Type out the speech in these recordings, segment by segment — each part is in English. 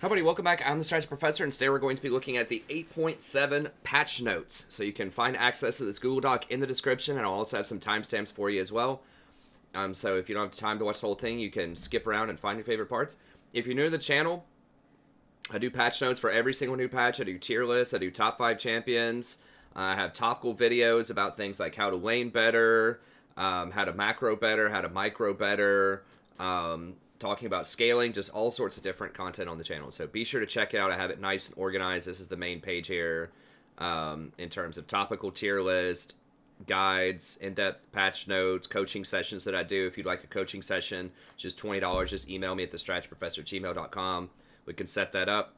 Hi, buddy. Welcome back. I'm the Strategy Professor, and today we're going to be looking at the 8.7 patch notes. So you can find access to this Google Doc in the description, and I'll also have some timestamps for you as well. So if you don't have time to watch the whole thing, you can skip around and find your favorite parts. If you're new to the channel, I do patch notes for every single new patch. I do tier lists. I do top 5 champions. I have topical videos about things like how to lane better, how to macro better, how to micro better, talking about scaling, just all sorts of different content on the channel. So be sure to check it out. I have it nice and organized. This is the main page here in terms of topical tier list, guides, in-depth patch notes, coaching sessions that I do. If you'd like a coaching session, just $20. Just email me at thestrategyprofessor@gmail.com. We can set that up.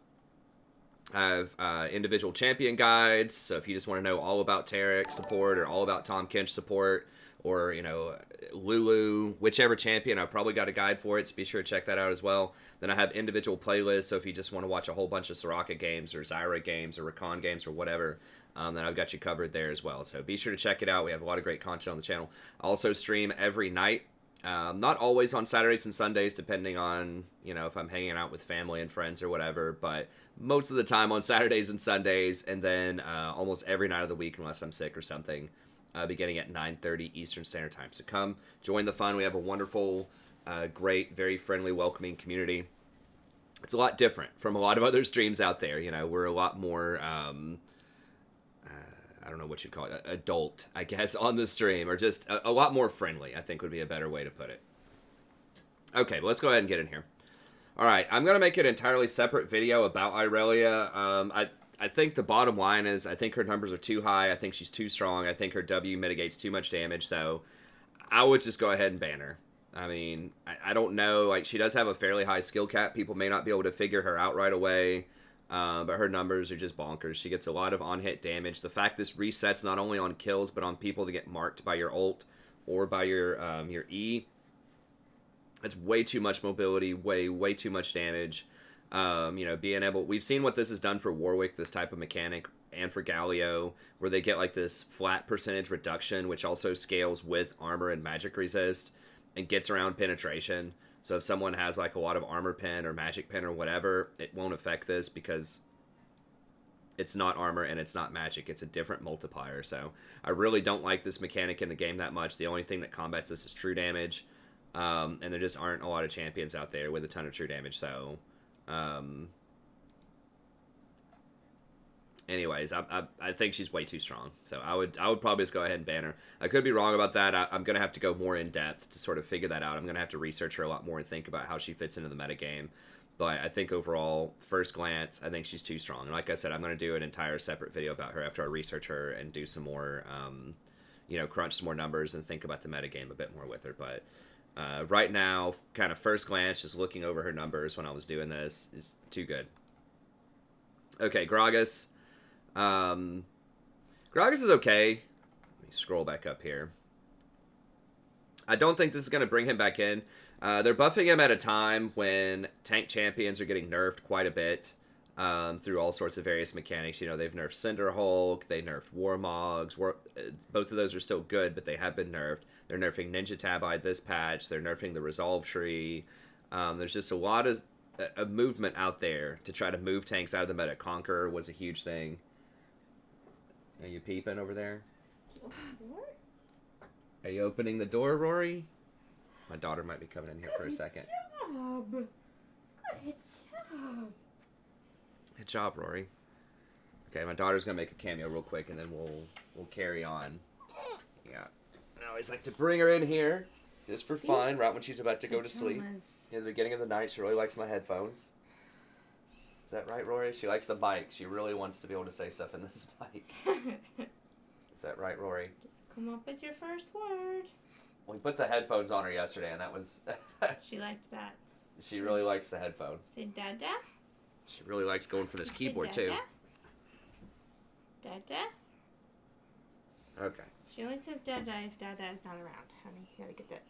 I have individual champion guides. So if you just want to know all about Tarek support or all about Tom Kench support, or, you know, Lulu, whichever champion, I've probably got a guide for it, so be sure to check that out as well. Then I have individual playlists, so if you just want to watch a whole bunch of Soraka games, or Zyra games, or Rakan games, or whatever, then I've got you covered there as well. So be sure to check it out. We have a lot of great content on the channel. I also stream every night. Not always on Saturdays and Sundays, depending on, you know, if I'm hanging out with family and friends or whatever, but most of the time on Saturdays and Sundays, and then almost every night of the week unless I'm sick or something. Beginning at 9:30 Eastern Standard Time. So come join the fun. We have a wonderful, great, very friendly, welcoming community. It's a lot different from a lot of other streams out there. You know, we're a lot more, I don't know what you'd call it, adult, I guess, on the stream, or just a lot more friendly, I think would be a better way to put it. Okay, well, let's go ahead and get in here. All right, I'm going to make an entirely separate video about Irelia. I think the bottom line is I think her numbers are too high. I think she's too strong. I think her W mitigates too much damage. So I would just go ahead and ban her. I mean, I don't know. Like, she does have a fairly high skill cap. People may not be able to figure her out right away. But her numbers are just bonkers. She gets a lot of on-hit damage. The fact this resets not only on kills, but on people that get marked by your ult or by your E. That's way too much mobility, way too much damage. You know, being able, we've seen what this has done for Warwick, this type of mechanic, and for Galio, where they get like this flat percentage reduction, which also scales with armor and magic resist, and gets around penetration. So if someone has like a lot of armor pen or magic pen or whatever, it won't affect this because it's not armor and it's not magic. It's a different multiplier. So I really don't like this mechanic in the game that much. The only thing that combats this is true damage. And there just aren't a lot of champions out there with a ton of true damage. So anyways, I think she's way too strong. So I would probably just go ahead and ban her. I could be wrong about that. I'm going to have to go more in depth to sort of figure that out. I'm going to have to research her a lot more and think about how she fits into the metagame. But I think overall, first glance, I think she's too strong. And like I said, I'm going to do an entire separate video about her after I research her and do some more, you know, crunch some more numbers and think about the metagame a bit more with her. But right now, kind of first glance, just looking over her numbers when I was doing this, is too good. Okay, Gragas. Gragas is okay. Let me scroll back up here. I don't think this is going to bring him back in. They're buffing him at a time when tank champions are getting nerfed quite a bit through all sorts of various mechanics. You know, they've nerfed Cinder Hulk, they nerfed Warmogs. Both of those are still good, but they have been nerfed. They're nerfing Ninja Tabi this patch. They're nerfing the Resolve Tree. There's just a lot of movement out there to try to move tanks out of the meta. Conquer was a huge thing. Are you peeping over there? Are you opening the door, Rory? My daughter might be coming in here for a second. Good job. Good job, Rory. Okay, my daughter's gonna make a cameo real quick, and then we'll carry on. Yeah. I always like to bring her in here just for fun, right when she's about to go to sleep. In the beginning of the night, she really likes my headphones. Is that right, Rory? She likes the mic. She really wants to be able to say stuff in this mic. Is that right, Rory? Just come up with your first word. We put the headphones on her yesterday, and that was... She liked that. She really likes the headphones. Say Dada. She really likes going for this keyboard, too. Dada. Okay. She only says Dada if Dada is not around, honey. You gotta get that.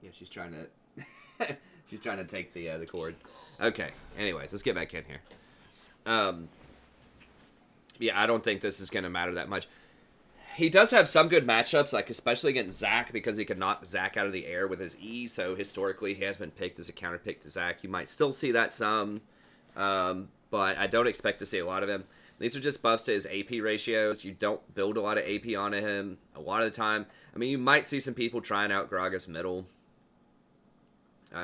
Yeah, she's trying to... she's trying to take the cord. Okay. Anyways, let's get back in here. Yeah, I don't think this is going to matter that much. He does have some good matchups, like especially against Zac, because he can knock Zac out of the air with his E, so historically he has been picked as a counter pick to Zac. You might still see that some. But I don't expect to see a lot of him. These are just buffs to his AP ratios. You don't build a lot of AP onto him a lot of the time. I mean, you might see some people trying out Gragas middle.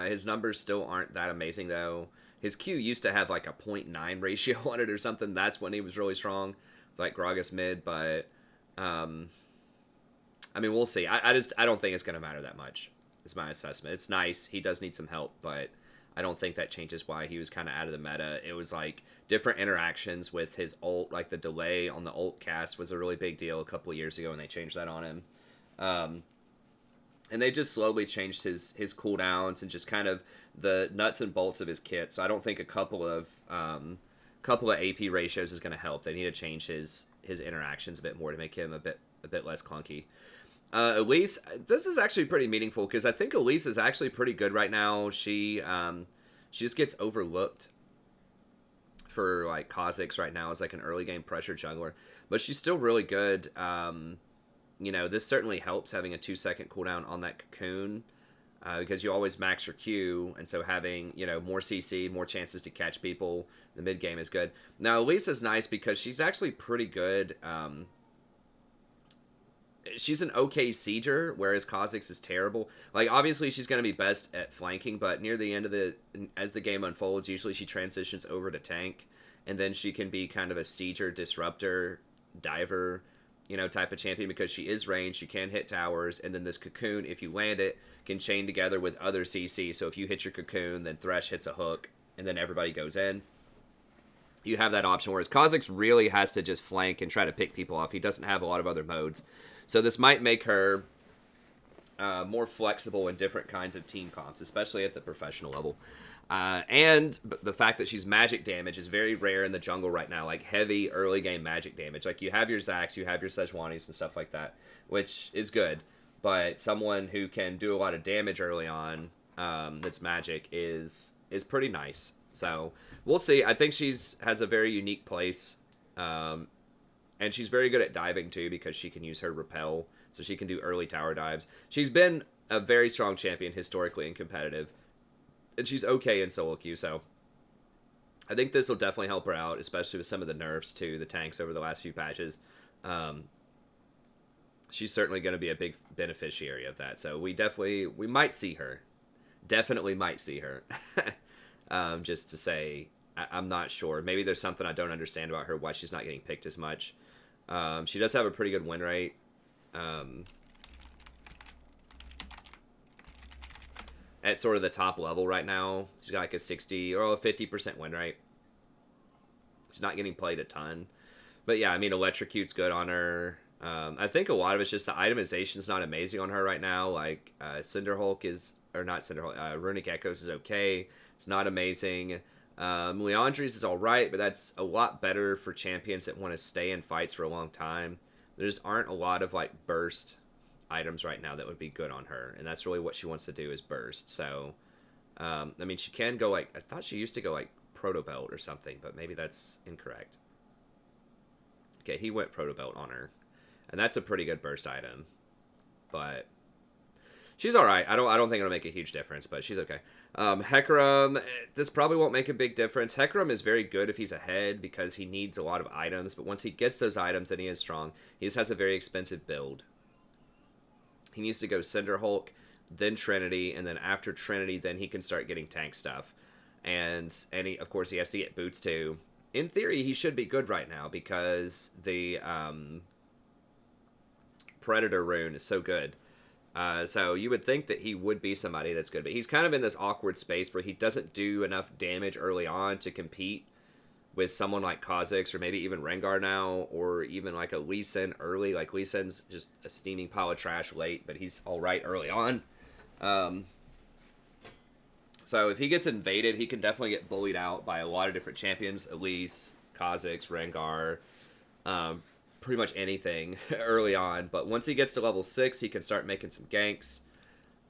His numbers still aren't that amazing, though. His Q used to have like a 0.9 ratio on it or something. That's when he was really strong, like Gragas mid. But, I mean, we'll see. I don't think it's going to matter that much, is my assessment. It's nice. He does need some help, but I don't think that changes why he was kind of out of the meta. It was like different interactions with his ult, like the delay on the ult cast was a really big deal a couple of years ago, and they changed that on him. And they just slowly changed his cooldowns and just kind of the nuts and bolts of his kit. So I don't think a couple of AP ratios is going to help. They need to change his interactions a bit more to make him a bit less clunky. Elise, this is actually pretty meaningful because I think Elise is actually pretty good right now. She just gets overlooked for like Kha'Zix right now as like an early game pressure jungler, but she's still really good. You know, this certainly helps having a 2-second cooldown on that cocoon because you always max your Q, and so having, you know, more CC, more chances to catch people in the mid game is good. Now Elise is nice because she's actually pretty good. She's an okay sieger, whereas Kha'Zix is terrible. Like, obviously, she's going to be best at flanking, but near the end of as the game unfolds, usually she transitions over to tank, and then she can be kind of a sieger, disruptor, diver, you know, type of champion because she is ranged, she can hit towers, and then this cocoon, if you land it, can chain together with other CC. So if you hit your cocoon, then Thresh hits a hook, and then everybody goes in. You have that option, whereas Kha'Zix really has to just flank and try to pick people off. He doesn't have a lot of other modes. So this might make her more flexible in different kinds of team comps, especially at the professional level. And the fact that she's magic damage is very rare in the jungle right now, like heavy early game magic damage. Like you have your Zacs, you have your Sejuanis and stuff like that, which is good. But someone who can do a lot of damage early on that's magic is pretty nice. So we'll see. I think has a very unique place. And she's very good at diving, too, because she can use her repel, so she can do early tower dives. She's been a very strong champion historically and competitive, and she's okay in solo queue, so I think this will definitely help her out, especially with some of the nerfs to the tanks over the last few patches. She's certainly going to be a big beneficiary of that, so we might see her. Definitely might see her. Just to say, I'm not sure. Maybe there's something I don't understand about her, why she's not getting picked as much. She does have a pretty good win rate. At sort of the top level right now. She's got like a 60 or a 50% win rate. She's not getting played a ton. But yeah, I mean, Electrocute's good on her. I think a lot of it's just the itemization's not amazing on her right now. Like, Cinderhulk is, or not Cinderhulk, Runic Echoes is okay. It's not amazing. Leandri's is alright, but that's a lot better for champions that want to stay in fights for a long time. There just aren't a lot of, like, burst items right now that would be good on her, and that's really what she wants to do is burst. So, I mean, she can go, like, I thought she used to go, like, Protobelt or something, but maybe that's incorrect. Okay, he went Protobelt on her, and that's a pretty good burst item, but she's alright. I don't think it'll make a huge difference, but she's okay. Hecarim, this probably won't make a big difference. Hecarim is very good if he's ahead because he needs a lot of items, but once he gets those items, then he is strong. He just has a very expensive build. He needs to go Cinderhulk, then Trinity, and then after Trinity, then he can start getting tank stuff. And of course, he has to get boots too. In theory, he should be good right now because the Predator rune is so good. So you would think that he would be somebody that's good, but he's kind of in this awkward space where he doesn't do enough damage early on to compete with someone like Kha'Zix or maybe even Rengar now, or even like a Lee Sin early. Like Lee Sin's just a steaming pile of trash late, but he's all right early on. So if he gets invaded, he can definitely get bullied out by a lot of different champions. Elise, Kha'Zix, Rengar, pretty much anything early on. But once he gets to level 6, he can start making some ganks.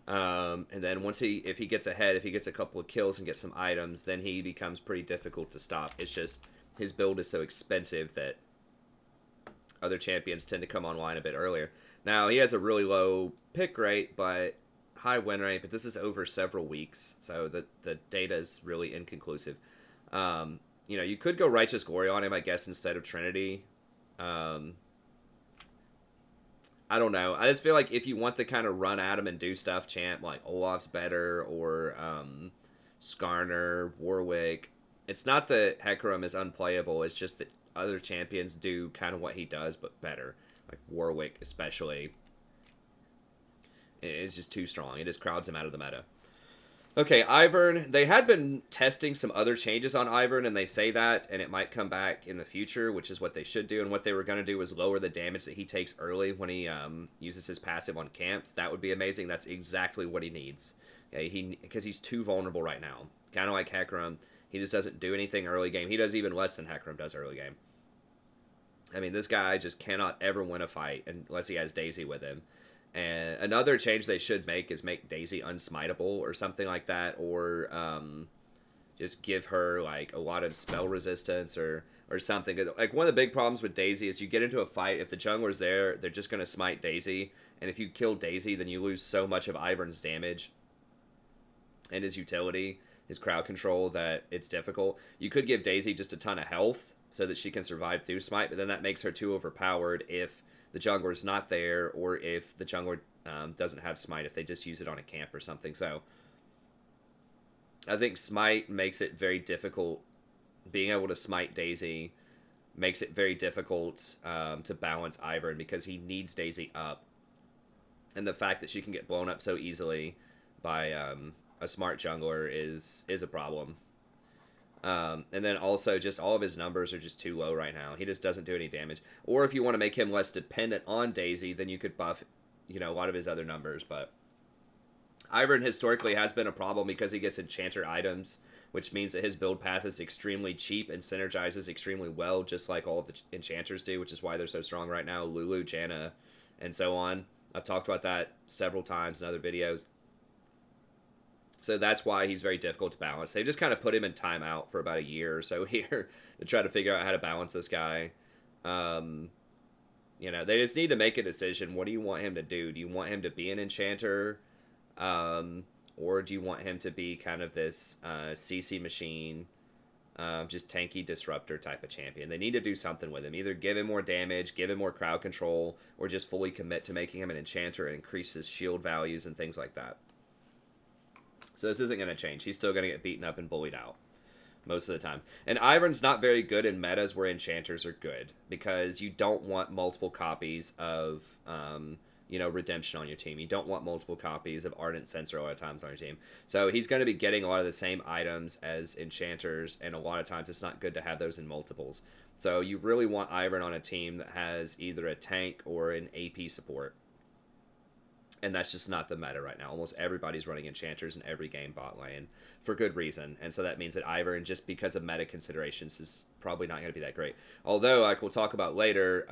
And then if he gets ahead, if he gets a couple of kills and gets some items, then he becomes pretty difficult to stop. It's just his build is so expensive that other champions tend to come online a bit earlier. Now, he has a really low pick rate, but high win rate, but this is over several weeks, so the data is really inconclusive. You know, you could go Righteous Glory on him, I guess, instead of Trinity. I don't know. I just feel like if you want to kind of run at him and do stuff, champ, like Olaf's better, or Skarner, Warwick. It's not that Hecarim is unplayable, it's just that other champions do kind of what he does, but better. Like Warwick, especially. It's just too strong. It just crowds him out of the meta. Okay, Ivern. They had been testing some other changes on Ivern, and they say that, and it might come back in the future, which is what they should do. And what they were going to do was lower the damage that he takes early when he uses his passive on camps. That would be amazing. That's exactly what he needs. Okay, because he's too vulnerable right now. Kind of like Hecarim. He just doesn't do anything early game. He does even less than Hecarim does early game. I mean, this guy just cannot ever win a fight unless he has Daisy with him. And another change they should make is make Daisy unsmiteable or something like that, or just give her like a lot of spell resistance or something. Like one of the big problems with Daisy is you get into a fight, if the jungler's there, they're just going to smite Daisy, and if you kill Daisy, then you lose so much of Ivern's damage and his utility, his crowd control, that it's difficult. You could give Daisy just a ton of health so that she can survive through smite, but then that makes her too overpowered if the jungler's not there, or if the jungler doesn't have smite, if they just use it on a camp or something. So I think smite makes it very difficult. Being able to smite Daisy makes it very difficult to balance Ivern, because he needs Daisy up. And the fact that she can get blown up so easily by a smart jungler is a problem. And then also just all of his numbers are just too low right now. He just doesn't do any damage. Or if you want to make him less dependent on Daisy, then you could buff, you know, a lot of his other numbers. But Ivern historically has been a problem because he gets enchanter items, which means that his build path is extremely cheap and synergizes extremely well, just like all of the enchanters do, which is why they're so strong right now. Lulu, Janna, and so on. I've talked about that several times in other videos. So that's why he's very difficult to balance. They just kind of put him in timeout for about a year or so here to try to figure out how to balance this guy. You know, they just need to make a decision. What do you want him to do? Do you want him to be an enchanter? Or do you want him to be kind of this CC machine, just tanky disruptor type of champion? They need to do something with him. Either give him more damage, give him more crowd control, or just fully commit to making him an enchanter and increase his shield values and things like that. So this isn't going to change. He's still going to get beaten up and bullied out most of the time. And Ivern's not very good in metas where enchanters are good, because you don't want multiple copies of, you know, Redemption on your team. You don't want multiple copies of Ardent Censer a lot of times on your team. So he's going to be getting a lot of the same items as enchanters, and a lot of times it's not good to have those in multiples. So you really want Ivern on a team that has either a tank or an AP support. And that's just not the meta right now. Almost everybody's running enchanters in every game bot lane for good reason. And so that means that Ivern, just because of meta considerations, is probably not going to be that great. Although, like we'll talk about later,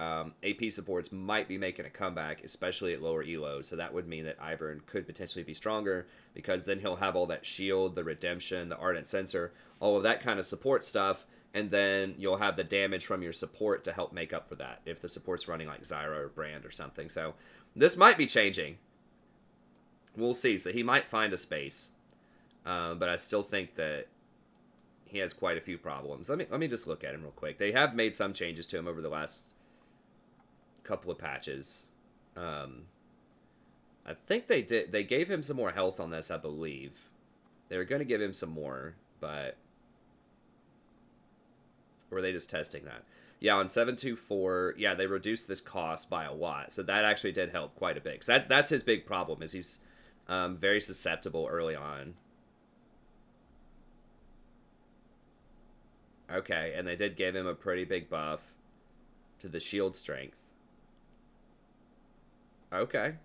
AP supports might be making a comeback, especially at lower elos. So that would mean that Ivern could potentially be stronger, because then he'll have all that shield, the redemption, the Ardent Censer, all of that kind of support stuff. And then you'll have the damage from your support to help make up for that, if the support's running like Zyra or Brand or something. So this might be changing. We'll see. So he might find a space, but I still think that he has quite a few problems. Let me just look at him real quick. They have made some changes to him over the last couple of patches. I think they did. They gave him some more health on this, I believe. They were going to give him some more, but or were they just testing that? Yeah, on 724, yeah, they reduced this cost by a lot, so that actually did help quite a bit. 'Cause that's his big problem, is he's very susceptible early on. Okay, and they did give him a pretty big buff to the shield strength. Okay.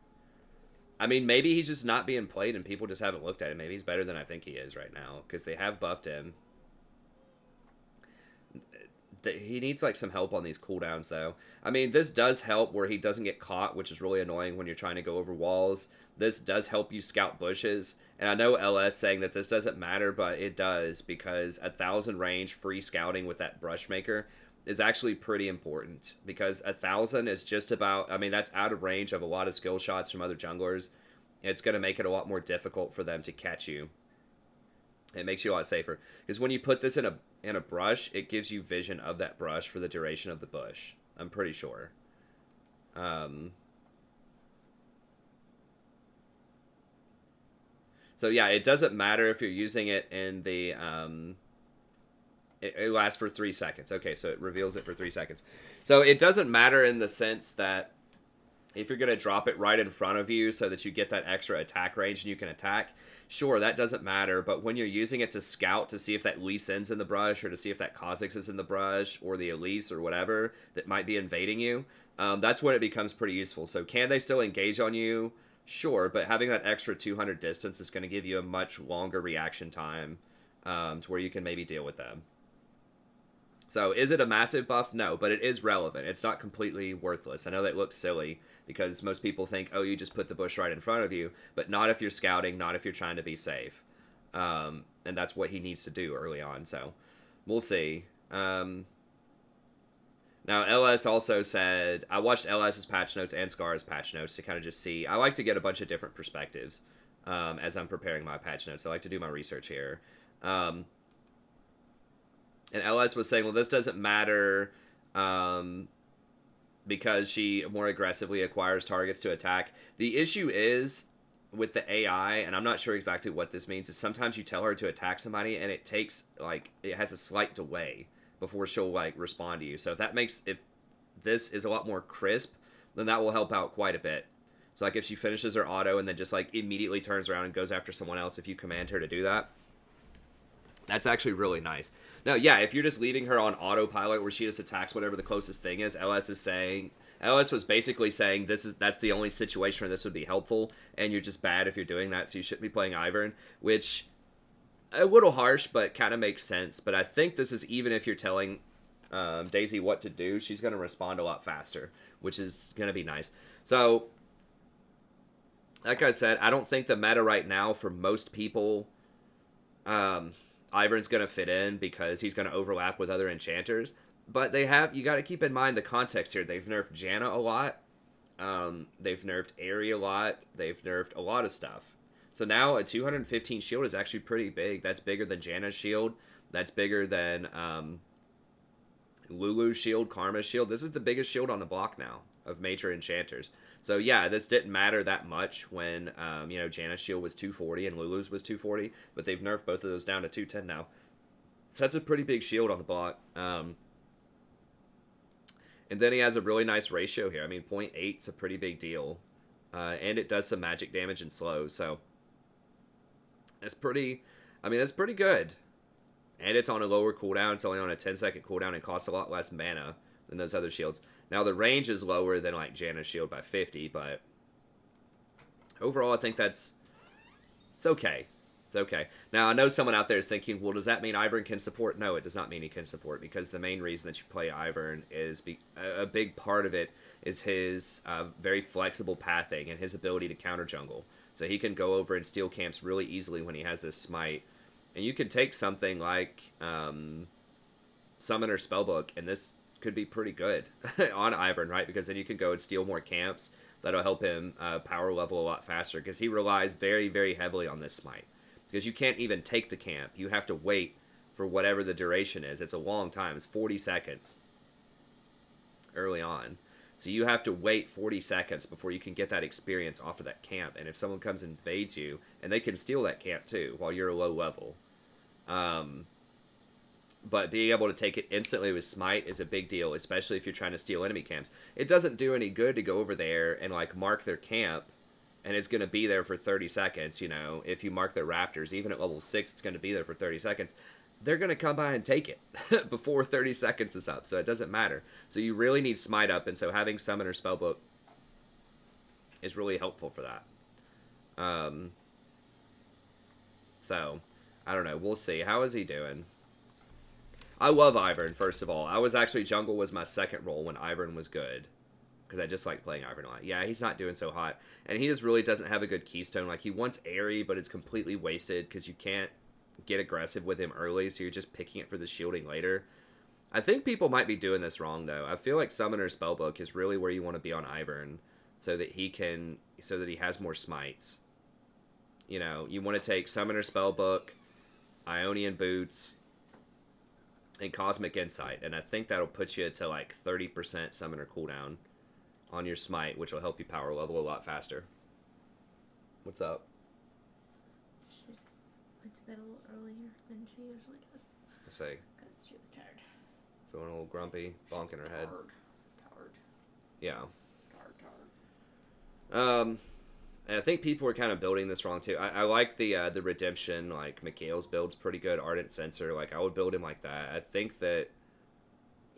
I mean, maybe he's just not being played and people just haven't looked at him. Maybe he's better than I think he is right now, because they have buffed him. He needs like some help on these cooldowns, though. I mean, this does help where he doesn't get caught, which is really annoying when you're trying to go over walls. This does help you scout bushes. And I know LS saying that this doesn't matter, but it does, because 1,000 range free scouting with that Brushmaker is actually pretty important, because 1,000 is just about, I mean, that's out of range of a lot of skill shots from other junglers. It's going to make it a lot more difficult for them to catch you It makes you a lot safer. Because when you put this in a brush, it gives you vision of that brush for the duration of the bush. I'm pretty sure. So yeah, it doesn't matter if you're using it in the... It lasts for 3 seconds. Okay, so it reveals it for 3 seconds. So it doesn't matter in the sense that if you're going to drop it right in front of you so that you get that extra attack range and you can attack, sure, that doesn't matter. But when you're using it to scout to see if that Lee Sin's in the brush or to see if that Kha'Zix is in the brush or the Elise or whatever that might be invading you, that's when it becomes pretty useful. So can they still engage on you? Sure, but having that extra 200 distance is going to give you a much longer reaction time to where you can maybe deal with them. So is it a massive buff? No, but it is relevant. It's not completely worthless. I know that looks silly because most people think, oh, you just put the bush right in front of you, but not if you're scouting, not if you're trying to be safe. And that's what he needs to do early on, so we'll see. Now, LS also said, I watched LS's patch notes and Scar's patch notes to kind of just see. I like to get a bunch of different perspectives as I'm preparing my patch notes. I like to do my research here. And LS was saying, well, this doesn't matter because she more aggressively acquires targets to attack. The issue is with the AI, and I'm not sure exactly what this means, is sometimes you tell her to attack somebody and it takes, like, it has a slight delay before she'll, like, respond to you. So if this is a lot more crisp, then that will help out quite a bit. So, like, if she finishes her auto and then just, like, immediately turns around and goes after someone else, if you command her to do that, that's actually really nice. Now, yeah, if you're just leaving her on autopilot where she just attacks whatever the closest thing is, LS was basically saying that's the only situation where this would be helpful, and you're just bad if you're doing that, so you shouldn't be playing Ivern, which, a little harsh, but kind of makes sense. But I think this is even if you're telling Daisy what to do, she's going to respond a lot faster, which is going to be nice. So, like I said, I don't think the meta right now for most people... Ivern's going to fit in because he's going to overlap with other enchanters. But you got to keep in mind the context here. They've nerfed Janna a lot. They've nerfed Aerie a lot. They've nerfed a lot of stuff. So now a 215 shield is actually pretty big. That's bigger than Janna's shield. That's bigger than Lulu's shield, Karma's shield. This is the biggest shield on the block now of major enchanters. So yeah, this didn't matter that much when, Janna's shield was 240 and Lulu's was 240, but they've nerfed both of those down to 210 now. So that's a pretty big shield on the block. And then he has a really nice ratio here. I mean, 0.8 is a pretty big deal. And it does some magic damage and slow, so that's pretty good. And it's on a lower cooldown. It's only on a 10-second cooldown and costs a lot less mana than those other shields. Now, the range is lower than, like, Janna's shield by 50, but overall, I think it's okay. It's okay. Now, I know someone out there is thinking, well, does that mean Ivern can support? No, it does not mean he can support, because the main reason that you play Ivern is a big part of it is his very flexible pathing and his ability to counter jungle. So he can go over and steal camps really easily when he has this smite. And you could take something like Summon or Spellbook, and this could be pretty good on Ivern, right? Because then you can go and steal more camps. That'll help him power level a lot faster, because he relies very, very heavily on this smite. Because you can't even take the camp. You have to wait for whatever the duration is. It's a long time. It's 40 seconds early on. So you have to wait 40 seconds before you can get that experience off of that camp. And if someone comes and invades you, and they can steal that camp too while you're a low level. But being able to take it instantly with Smite is a big deal, especially if you're trying to steal enemy camps. It doesn't do any good to go over there and, like, mark their camp, and it's going to be there for 30 seconds, you know. If you mark their Raptors, even at level 6, it's going to be there for 30 seconds. They're going to come by and take it before 30 seconds is up, so it doesn't matter. So you really need Smite up, and so having Summon or Spellbook is really helpful for that. So, I don't know. We'll see. How is he doing? I love Ivern, first of all. Jungle was my second role when Ivern was good. Because I just like playing Ivern a lot. Yeah, he's not doing so hot. And he just really doesn't have a good keystone. Like, he wants Aerie, but it's completely wasted because you can't get aggressive with him early, so you're just picking it for the shielding later. I think people might be doing this wrong, though. I feel like Summoner Spellbook is really where you want to be on Ivern so that he has more smites. You know, you want to take Summoner Spellbook, Ionian Boots, and Cosmic Insight. And I think that'll put you to like 30% summoner cooldown on your smite, which will help you power level a lot faster. What's up? She just went to bed a little earlier than she usually does. I say. Because she was tired. Feeling a little grumpy, bonking her head. Tired. Yeah. Tired. And I think people are kind of building this wrong too. I like the redemption, like Mikhail's build's pretty good. Ardent Censor, like I would build him like that. I think that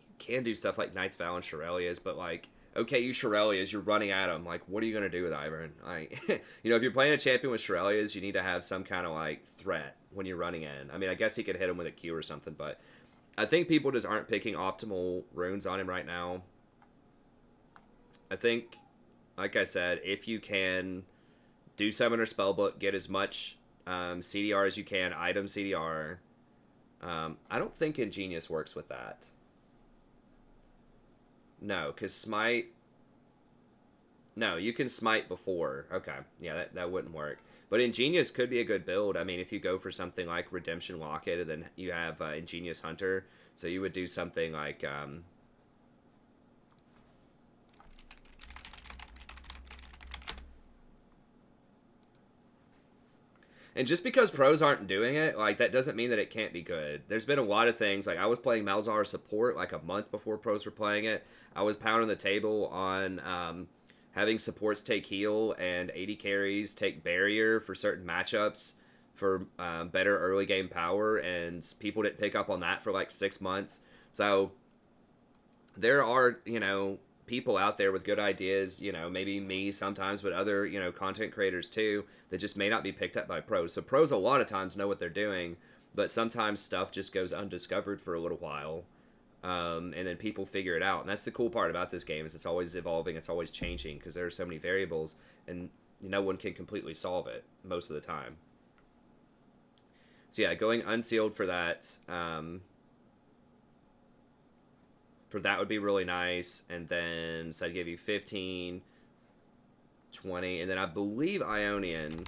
you can do stuff like Knight's Vow and Shirelias, but like, okay, you Shirelias, you're running at him. Like, what are you gonna do with Ivern? Like, you know, if you're playing a champion with Shirelias, you need to have some kind of like threat when you're running in. I mean, I guess he could hit him with a Q or something, but I think people just aren't picking optimal runes on him right now. I think, like I said, if you can do Summoner Spellbook, get as much CDR as you can, item CDR. I don't think Ingenious works with that. No, because Smite... No, you can Smite before. Okay, yeah, that wouldn't work. But Ingenious could be a good build. I mean, if you go for something like Redemption Locket, and then you have Ingenious Hunter, so you would do something like... And just because pros aren't doing it, like, that doesn't mean that it can't be good. There's been a lot of things. Like, I was playing Malzahar support, like, a month before pros were playing it. I was pounding the table on having supports take heal and 80 carries take barrier for certain matchups for better early game power, and people didn't pick up on that for, like, 6 months. So, there are, you know, people out there with good ideas, you know, maybe me sometimes, but other, you know, content creators too, that just may not be picked up by pros. So pros a lot of times know what they're doing, but sometimes stuff just goes undiscovered for a little while, and then people figure it out. And that's the cool part about this game, is it's always evolving, it's always changing, because there are so many variables, and no one can completely solve it most of the time. So yeah, going unsealed for that, would be really nice. And then, so I'd give you 15, 20, and then I believe Ionian,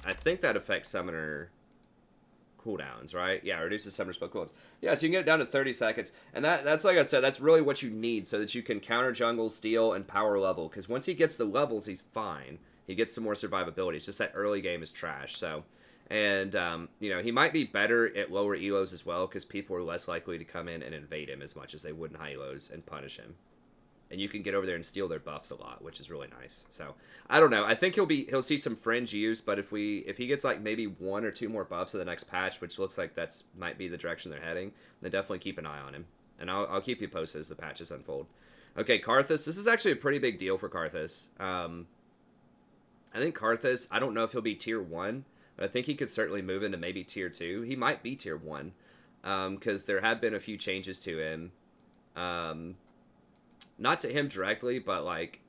I think that affects summoner cooldowns, right? Yeah, reduces summoner spell cooldowns. Yeah, so you can get it down to 30 seconds. And that's like I said, that's really what you need, so that you can counter jungle, steal, and power level. Because once he gets the levels, he's fine. He gets some more survivability. It's just that early game is trash, so... And, you know, he might be better at lower elos as well, because people are less likely to come in and invade him as much as they would in high elos and punish him. And you can get over there and steal their buffs a lot, which is really nice. So, I don't know. I think he'll see some fringe use, but if he gets like maybe 1 or 2 more buffs in the next patch, which looks like that's might be the direction they're heading, then definitely keep an eye on him. And I'll keep you posted as the patches unfold. Okay, Karthus. This is actually a pretty big deal for Karthus. I think Karthus, I don't know if he'll be tier 1, but I think he could certainly move into maybe tier 2. He might be tier 1, because there have been a few changes to him. Not to him directly, but like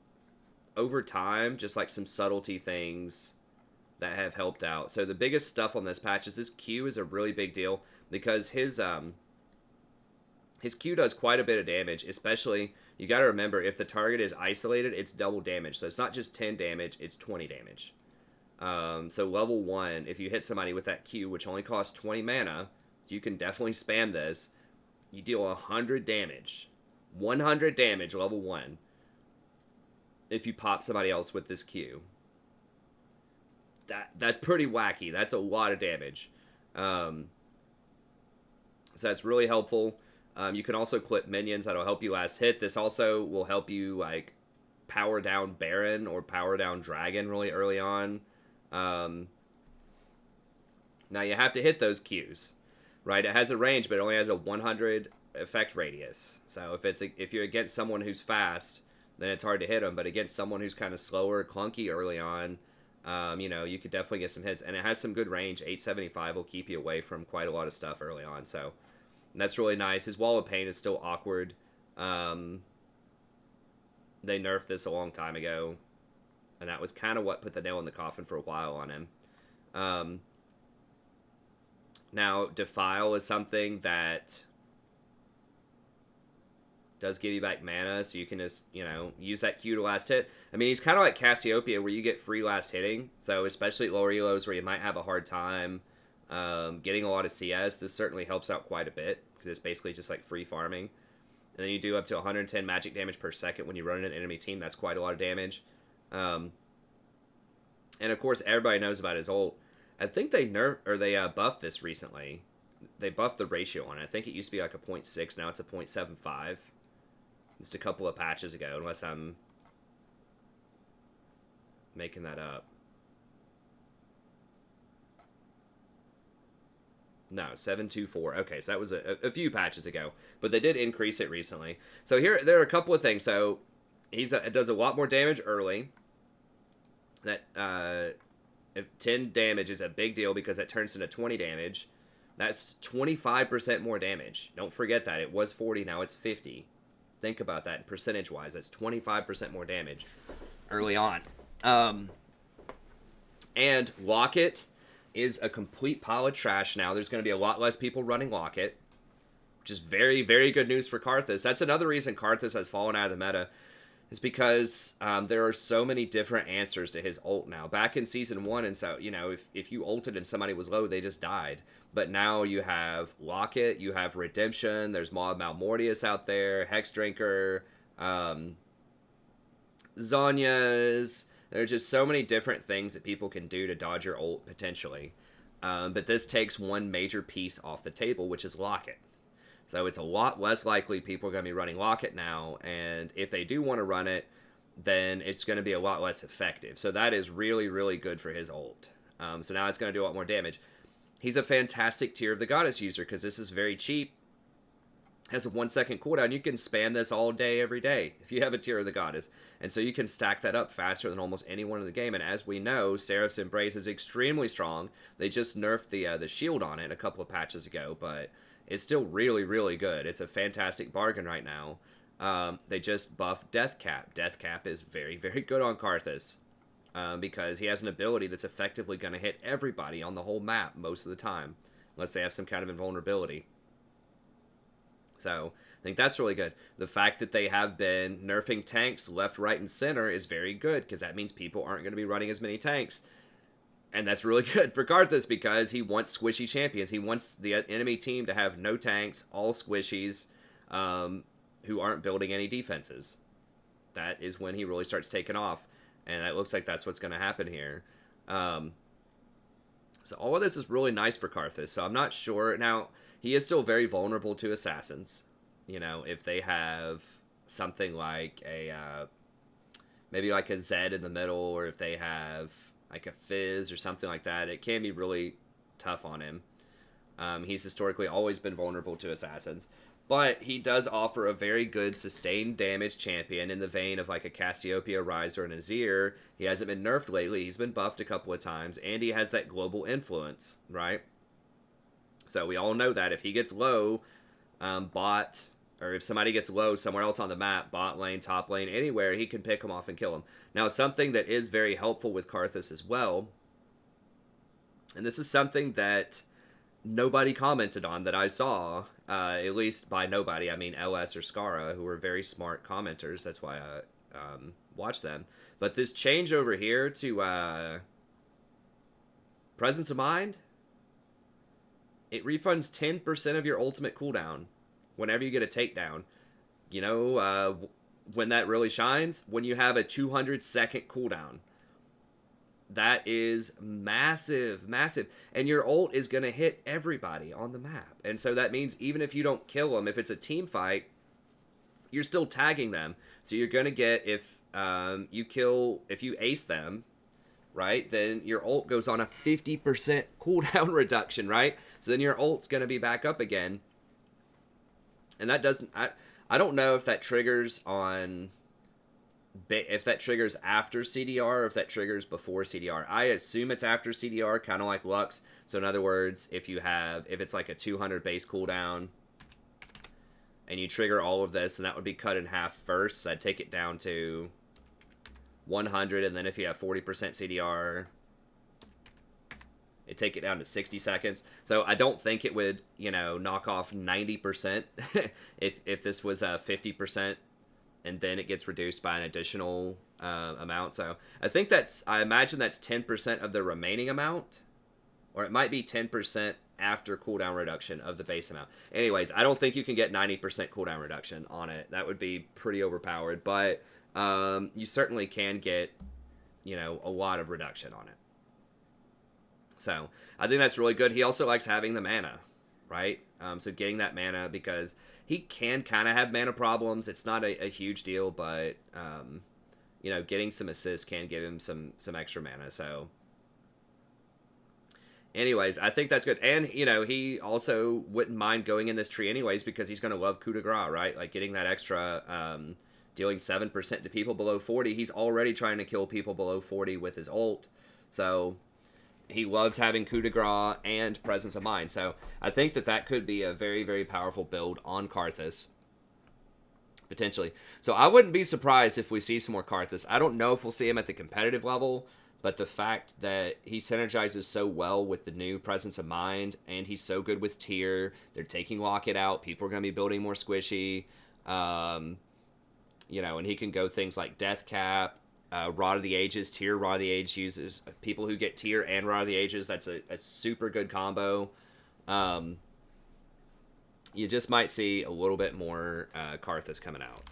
over time, just like some subtlety things that have helped out. So the biggest stuff on this patch is this Q is a really big deal, because his Q does quite a bit of damage, especially, you got to remember, if the target is isolated, it's double damage. So it's not just 10 damage, it's 20 damage. So level 1, if you hit somebody with that Q, which only costs 20 mana, you can definitely spam this. You deal 100 damage. 100 damage, level 1. If you pop somebody else with this Q. That's pretty wacky. That's a lot of damage. So that's really helpful. You can also clip minions. That'll help you last hit. This also will help you, like, power down Baron or power down Dragon really early on. Now you have to hit those Qs, right? It has a range, but it only has a 100 effect radius. So if you're against someone who's fast, then it's hard to hit them. But against someone who's kind of slower, clunky early on, you know, you could definitely get some hits. And it has some good range. 875 will keep you away from quite a lot of stuff early on. So that's really nice. His Wall of Pain is still awkward. They nerfed this a long time ago, and that was kind of what put the nail in the coffin for a while on him. Now, Defile is something that does give you back mana, so you can just, you know, use that Q to last hit. I mean, he's kind of like Cassiopeia, where you get free last hitting. So especially at lower elos where you might have a hard time getting a lot of CS, this certainly helps out quite a bit, because it's basically just like free farming. And then you do up to 110 magic damage per second when you run into an enemy team. That's quite a lot of damage. And of course, everybody knows about his ult. I think they buffed this recently. They buffed the ratio on it. I think it used to be like a 0.6. Now it's a 0.75. Just a couple of patches ago, unless I'm making that up. No, 724. Okay, so that was a few patches ago, but they did increase it recently. So here, there are a couple of things. So it does a lot more damage early. That if 10 damage is a big deal because it turns into 20 damage. That's 25% more damage. Don't forget that. It was 40, now it's 50. Think about that percentage-wise. That's 25% more damage early on. And Locket is a complete pile of trash now. There's going to be a lot less people running Locket, which is very, very good news for Karthus. That's another reason Karthus has fallen out of the meta, is because there are so many different answers to his ult now. Back in Season 1, and so, you know, if you ulted and somebody was low, they just died. But now you have Locket, you have Redemption, there's Maud Malmortius out there, Hexdrinker, Zhonya's. There are just so many different things that people can do to dodge your ult, potentially. But this takes one major piece off the table, which is Locket. So it's a lot less likely people are going to be running Locket now, and if they do want to run it, then it's going to be a lot less effective. So that is really, really good for his ult. So now it's going to do a lot more damage. He's a fantastic Tear of the Goddess user, because this is very cheap. Has a 1 second cooldown. You can spam this all day, every day, if you have a Tear of the Goddess. And so you can stack that up faster than almost anyone in the game. And as we know, Seraph's Embrace is extremely strong. They just nerfed the shield on it a couple of patches ago, but it's still really, really good. It's a fantastic bargain right now. They just buffed Death Cap. Death Cap is very, very good on Karthus, because he has an ability that's effectively going to hit everybody on the whole map most of the time, unless they have some kind of invulnerability. So I think that's really good. The fact that they have been nerfing tanks left, right, and center is very good, because that means people aren't going to be running as many tanks. And that's really good for Karthus, because he wants squishy champions. He wants the enemy team to have no tanks, all squishies, who aren't building any defenses. That is when he really starts taking off. And it looks like that's what's going to happen here. So all of this is really nice for Karthus. So I'm not sure. Now, he is still very vulnerable to assassins. You know, if they have something like maybe like a Zed in the middle, or if they have like a Fizz or something like that, it can be really tough on him. He's historically always been vulnerable to assassins. But he does offer a very good sustained damage champion in the vein of like a Cassiopeia, Riser, and Azir. He hasn't been nerfed lately. He's been buffed a couple of times. And he has that global influence, right? So we all know that if he gets low, bot, or if somebody gets low somewhere else on the map, bot lane, top lane, anywhere, he can pick him off and kill him. Now, something that is very helpful with Karthus as well, and this is something that nobody commented on that I saw, at least by nobody, I mean LS or Skara, who are very smart commenters. That's why I watch them. But this change over here to Presence of Mind, it refunds 10% of your ultimate cooldown whenever you get a takedown. You know, when that really shines? When you have a 200-second cooldown. That is massive, massive. And your ult is going to hit everybody on the map. And so that means even if you don't kill them, if it's a team fight, you're still tagging them. So you're going to get, if you ace them, right, then your ult goes on a 50% cooldown reduction, right? So then your ult's going to be back up again. And that doesn't, I don't know if that triggers on, if that triggers after CDR or if that triggers before CDR. I assume it's after CDR, kind of like Lux. So in other words, if it's like a 200 base cooldown and you trigger all of this, then that would be cut in half first. So I'd take it down to 100, and then if you have 40% CDR, It'd take it down to 60 seconds. So I don't think it would, you know, knock off 90% if this was 50%, and then it gets reduced by an additional amount. So I imagine that's 10% of the remaining amount, or it might be 10% after cooldown reduction of the base amount. Anyways, I don't think you can get 90% cooldown reduction on it. That would be pretty overpowered, but you certainly can get, you know, a lot of reduction on it. So I think that's really good. He also likes having the mana, right? So getting that mana, because he can kind of have mana problems. It's not a huge deal, but you know, getting some assists can give him some extra mana. So anyways, I think that's good. And, you know, he also wouldn't mind going in this tree anyways, because he's going to love coup de grace, right? Like getting that extra, dealing 7% to people below 40. He's already trying to kill people below 40 with his ult. So he loves having coup de grace and presence of mind. So I think that could be a very, very powerful build on Karthus, potentially. So I wouldn't be surprised if we see some more Karthus. I don't know if we'll see him at the competitive level, but the fact that he synergizes so well with the new presence of mind, and he's so good with tier, they're taking Locket out, people are going to be building more squishy, you know, and he can go things like Death Cap, Rod of the Ages. Tier Rod of the Age uses people who get tier and Rod of the Ages. That's a super good combo. You just might see a little bit more Karthus coming out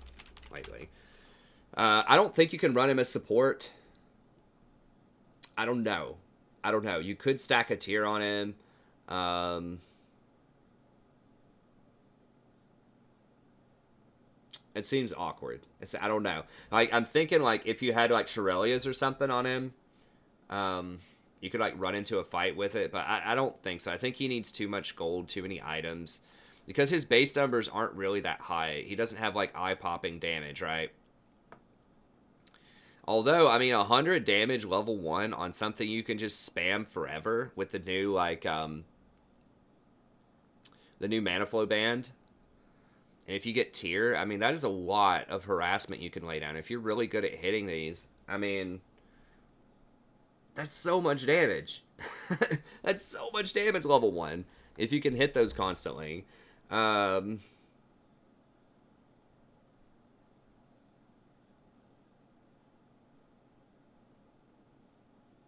lately. I don't think you can run him as support. I don't know. You could stack a tier on him. It seems awkward. I don't know. Like, I'm thinking, like, if you had, like, Irelia's or something on him, you could, like, run into a fight with it. But I don't think so. I think he needs too much gold, too many items. Because his base numbers aren't really that high. He doesn't have, like, eye-popping damage, right? Although, I mean, 100 damage level 1 on something you can just spam forever with the new, like, the new Manaflow band. And if you get tier, I mean, that is a lot of harassment you can lay down. If you're really good at hitting these, I mean, that's so much damage. That's so much damage level 1 if you can hit those constantly.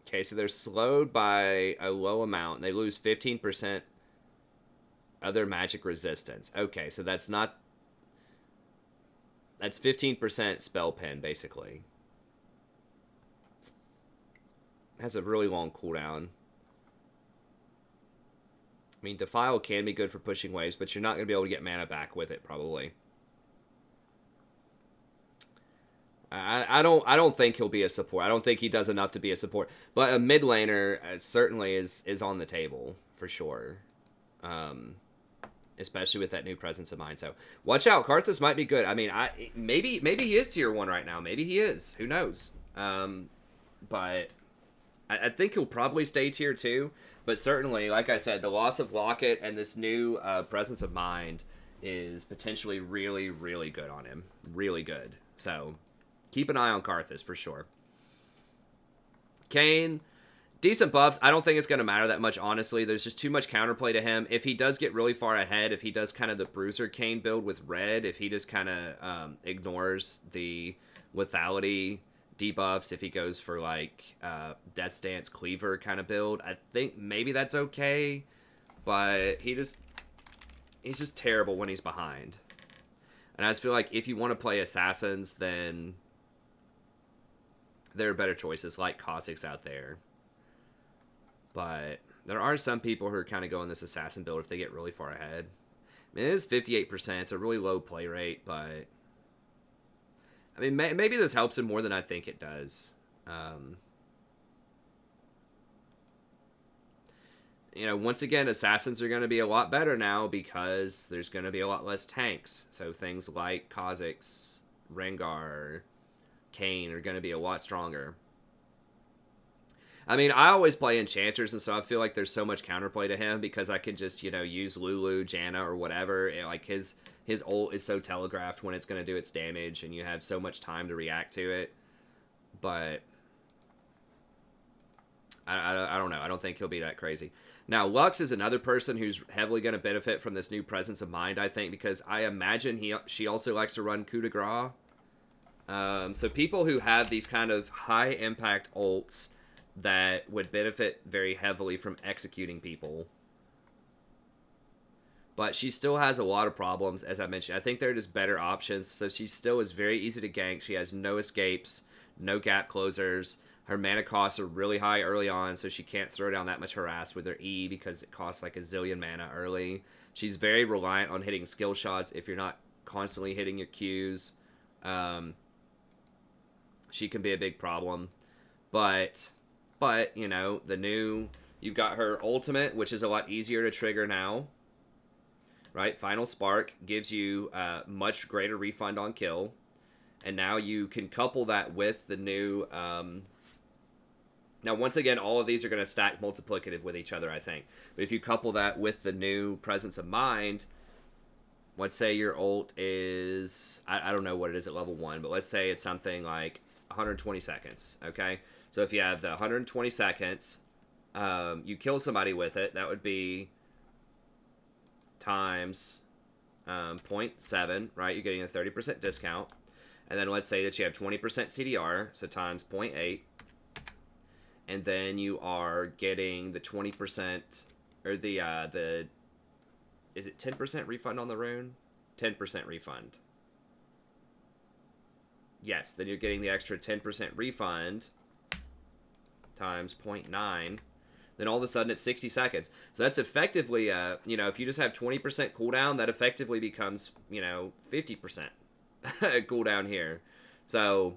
Okay, so they're slowed by a low amount. They lose 15% other magic resistance. Okay, so that's 15% spell pen, basically. Has a really long cooldown. I mean, Defile can be good for pushing waves, but you're not going to be able to get mana back with it, probably. I don't think he'll be a support. I don't think he does enough to be a support. But a mid laner certainly is on the table, for sure. Especially with that new presence of mind. So watch out. Karthus might be good. I mean, maybe he is tier 1 right now. Maybe he is. Who knows? But I think he'll probably stay tier 2. But certainly, like I said, the loss of Locket and this new presence of mind is potentially really, really good on him. Really good. So keep an eye on Karthus for sure. Kayn, decent buffs. I don't think it's going to matter that much, honestly. There's just too much counterplay to him. If he does get really far ahead, if he does kind of the Bruiser Kayn build with red, if he just kind of ignores the lethality debuffs, if he goes for like Death's Dance Cleaver kind of build, I think maybe that's okay. But he's just terrible when he's behind. And I just feel like if you want to play Assassins, then there are better choices like Kha'Zix out there. But there are some people who are kind of going this Assassin build if they get really far ahead. I mean, it is 58%. It's a really low play rate, but I mean, maybe this helps him more than I think it does. You know, once again, Assassins are going to be a lot better now because there's going to be a lot less tanks. So things like Kha'Zix, Rengar, Kayn are going to be a lot stronger. I mean, I always play Enchanters, and so I feel like there's so much counterplay to him because I can just, you know, use Lulu, Janna, or whatever. Like, his ult is so telegraphed when it's going to do its damage, and you have so much time to react to it. But I don't know. I don't think he'll be that crazy. Now, Lux is another person who's heavily going to benefit from this new presence of mind, I think, because I imagine she also likes to run coup de grace. So people who have these kind of high-impact ults that would benefit very heavily from executing people. But she still has a lot of problems, as I mentioned. I think they're just better options. So she still is very easy to gank. She has no escapes, no gap closers. Her mana costs are really high early on, so she can't throw down that much harass with her E because it costs like a zillion mana early. She's very reliant on hitting skill shots if you're not constantly hitting your Qs. She can be a big problem. But you know, you've got her ultimate, which is a lot easier to trigger now. Right? Final Spark gives you much greater refund on kill. And now you can couple that with the new... now, once again, all of these are going to stack multiplicative with each other, I think. But if you couple that with the new Presence of Mind, let's say your ult is... I don't know what it is at level 1, but let's say it's something like 120 seconds, okay? So if you have the 120 seconds, you kill somebody with it, that would be times 0.7, right? You're getting a 30% discount. And then let's say that you have 20% CDR, so times 0.8. And then you are getting the 20%, or the is it 10% refund on the rune? 10% refund. Yes, then you're getting the extra 10% refund times 0.9. Then all of a sudden it's 60 seconds. So that's effectively, you know, if you just have 20% cooldown, that effectively becomes, you know, 50% cooldown here. So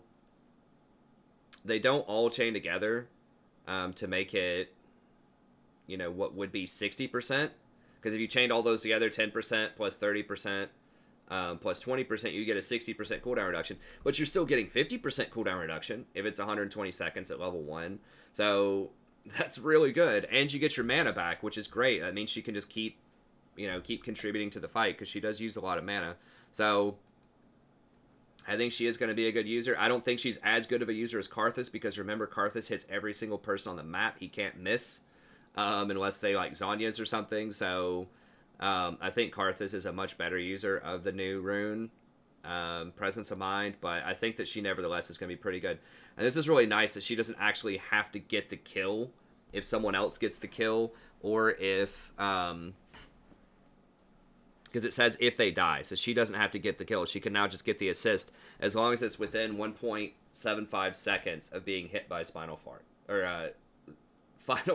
they don't all chain together to make it, you know, what would be 60%. Because if you chained all those together, 10% plus 30% plus 20%, you get a 60% cooldown reduction. But you're still getting 50% cooldown reduction if it's 120 seconds at level 1. So that's really good. And you get your mana back, which is great. That means she can just keep contributing to the fight because she does use a lot of mana. So I think she is going to be a good user. I don't think she's as good of a user as Karthus because remember, Karthus hits every single person on the map. He can't miss unless they like Zhonya's or something. So I think Karthus is a much better user of the new rune, Presence of Mind. But I think that she nevertheless is going to be pretty good. And this is really nice that she doesn't actually have to get the kill if someone else gets the kill or if... because it says if they die, so she doesn't have to get the kill. She can now just get the assist as long as it's within 1.75 seconds of being hit by Final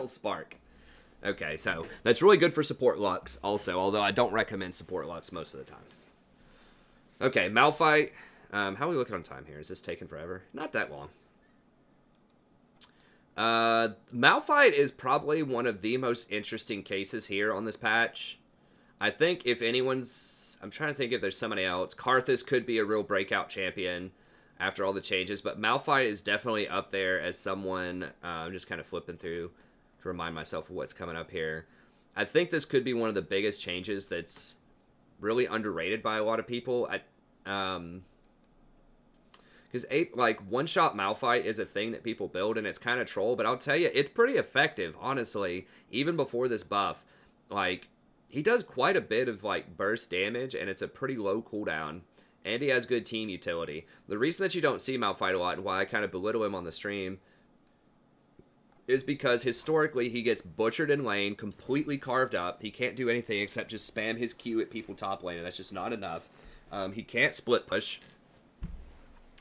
Spark. Okay, so that's really good for support Lux also, although I don't recommend support Lux most of the time. Okay, Malphite. How are we looking on time here? Is this taking forever? Not that long. Malphite is probably one of the most interesting cases here on this patch. I think if anyone's... I'm trying to think if there's somebody else. Karthus could be a real breakout champion after all the changes, but Malphite is definitely up there as someone... I'm just kind of flipping through to remind myself of what's coming up here. I think this could be one of the biggest changes that's really underrated by a lot of people. Because like one-shot Malphite is a thing that people build, and it's kind of troll, but I'll tell you, it's pretty effective, honestly, even before this buff. Like... he does quite a bit of, like, burst damage, and it's a pretty low cooldown. And he has good team utility. The reason that you don't see Malphite a lot, and why I kind of belittle him on the stream, is because historically he gets butchered in lane, completely carved up. He can't do anything except just spam his Q at people top lane, and that's just not enough. He can't split push,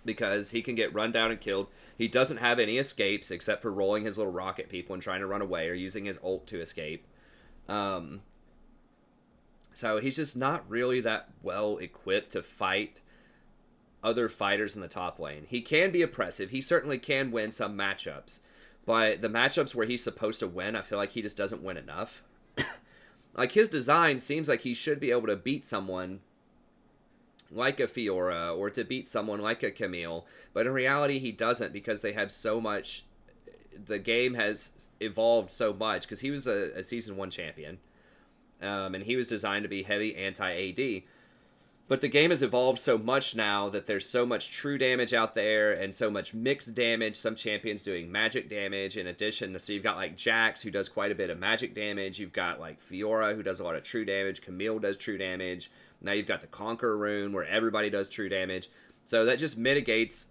because he can get run down and killed. He doesn't have any escapes, except for rolling his little rocket people and trying to run away, or using his ult to escape. So he's just not really that well equipped to fight other fighters in the top lane. He can be oppressive. He certainly can win some matchups. But the matchups where he's supposed to win, I feel like he just doesn't win enough. Like, his design seems like he should be able to beat someone like a Fiora or to beat someone like a Camille. But in reality, he doesn't because they have so much... the game has evolved so much because he was a Season 1 champion. And he was designed to be heavy anti-AD. But the game has evolved so much now that there's so much true damage out there and so much mixed damage. Some champions doing magic damage in addition. So you've got like Jax, who does quite a bit of magic damage. You've got like Fiora, who does a lot of true damage. Camille does true damage. Now you've got the Conqueror rune, where everybody does true damage. So that just mitigates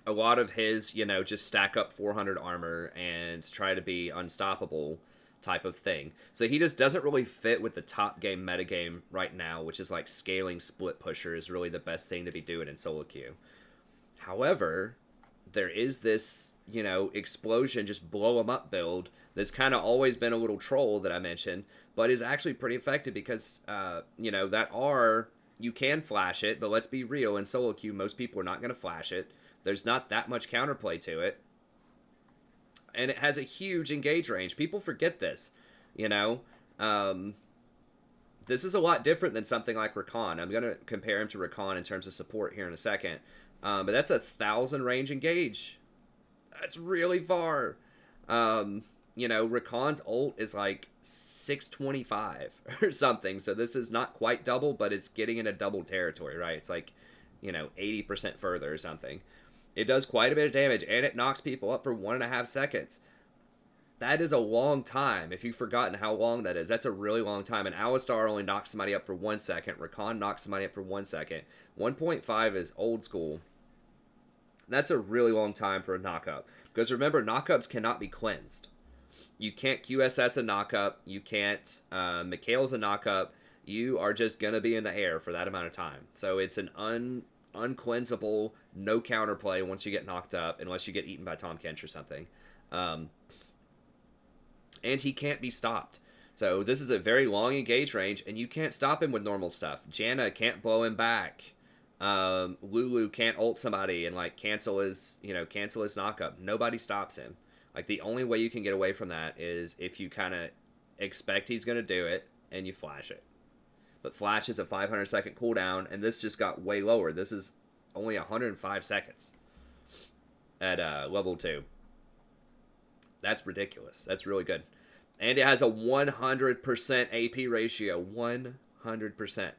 a lot of his, just stack up 400 armor and try to be unstoppable type of thing. So he just doesn't really fit with the top game metagame right now, which is like scaling split pusher is really the best thing to be doing in solo queue. However, there is this, explosion, just blow them up build that's kind of always been a little troll that I mentioned, but is actually pretty effective because, you can flash it, but let's be real, in solo queue, most people are not going to flash it. There's not that much counterplay to it. And it has a huge engage range. People forget this, This is a lot different than something like Rakan. I'm going to compare him to Rakan in terms of support here in a second. But that's 1,000 range engage. That's really far. Rakan's ult is like 625 or something. So this is not quite double, but it's getting into double territory, right? It's like, 80% further or something. It does quite a bit of damage, and it knocks people up for 1.5 seconds. That is a long time. If you've forgotten how long that is, that's a really long time. And Alistar only knocks somebody up for 1 second. Rakan knocks somebody up for 1 second. 1.5 is old school. That's a really long time for a knockup. Because remember, knockups cannot be cleansed. You can't QSS a knockup. You can't Mikhail's a knockup. You are just going to be in the air for that amount of time. So it's an uncleansable, no counterplay once you get knocked up, unless you get eaten by Tom Kench or something. And he can't be stopped. So this is a very long engage range, and you can't stop him with normal stuff. Janna can't blow him back. Lulu can't ult somebody and cancel his knockup. Nobody stops him. The only way you can get away from that is if you kind of expect he's going to do it and you flash it. But flash is a 500 second cooldown, and this just got way lower. This is only 105 seconds at level 2. That's ridiculous. That's really good. And it has a 100% AP ratio. 100%.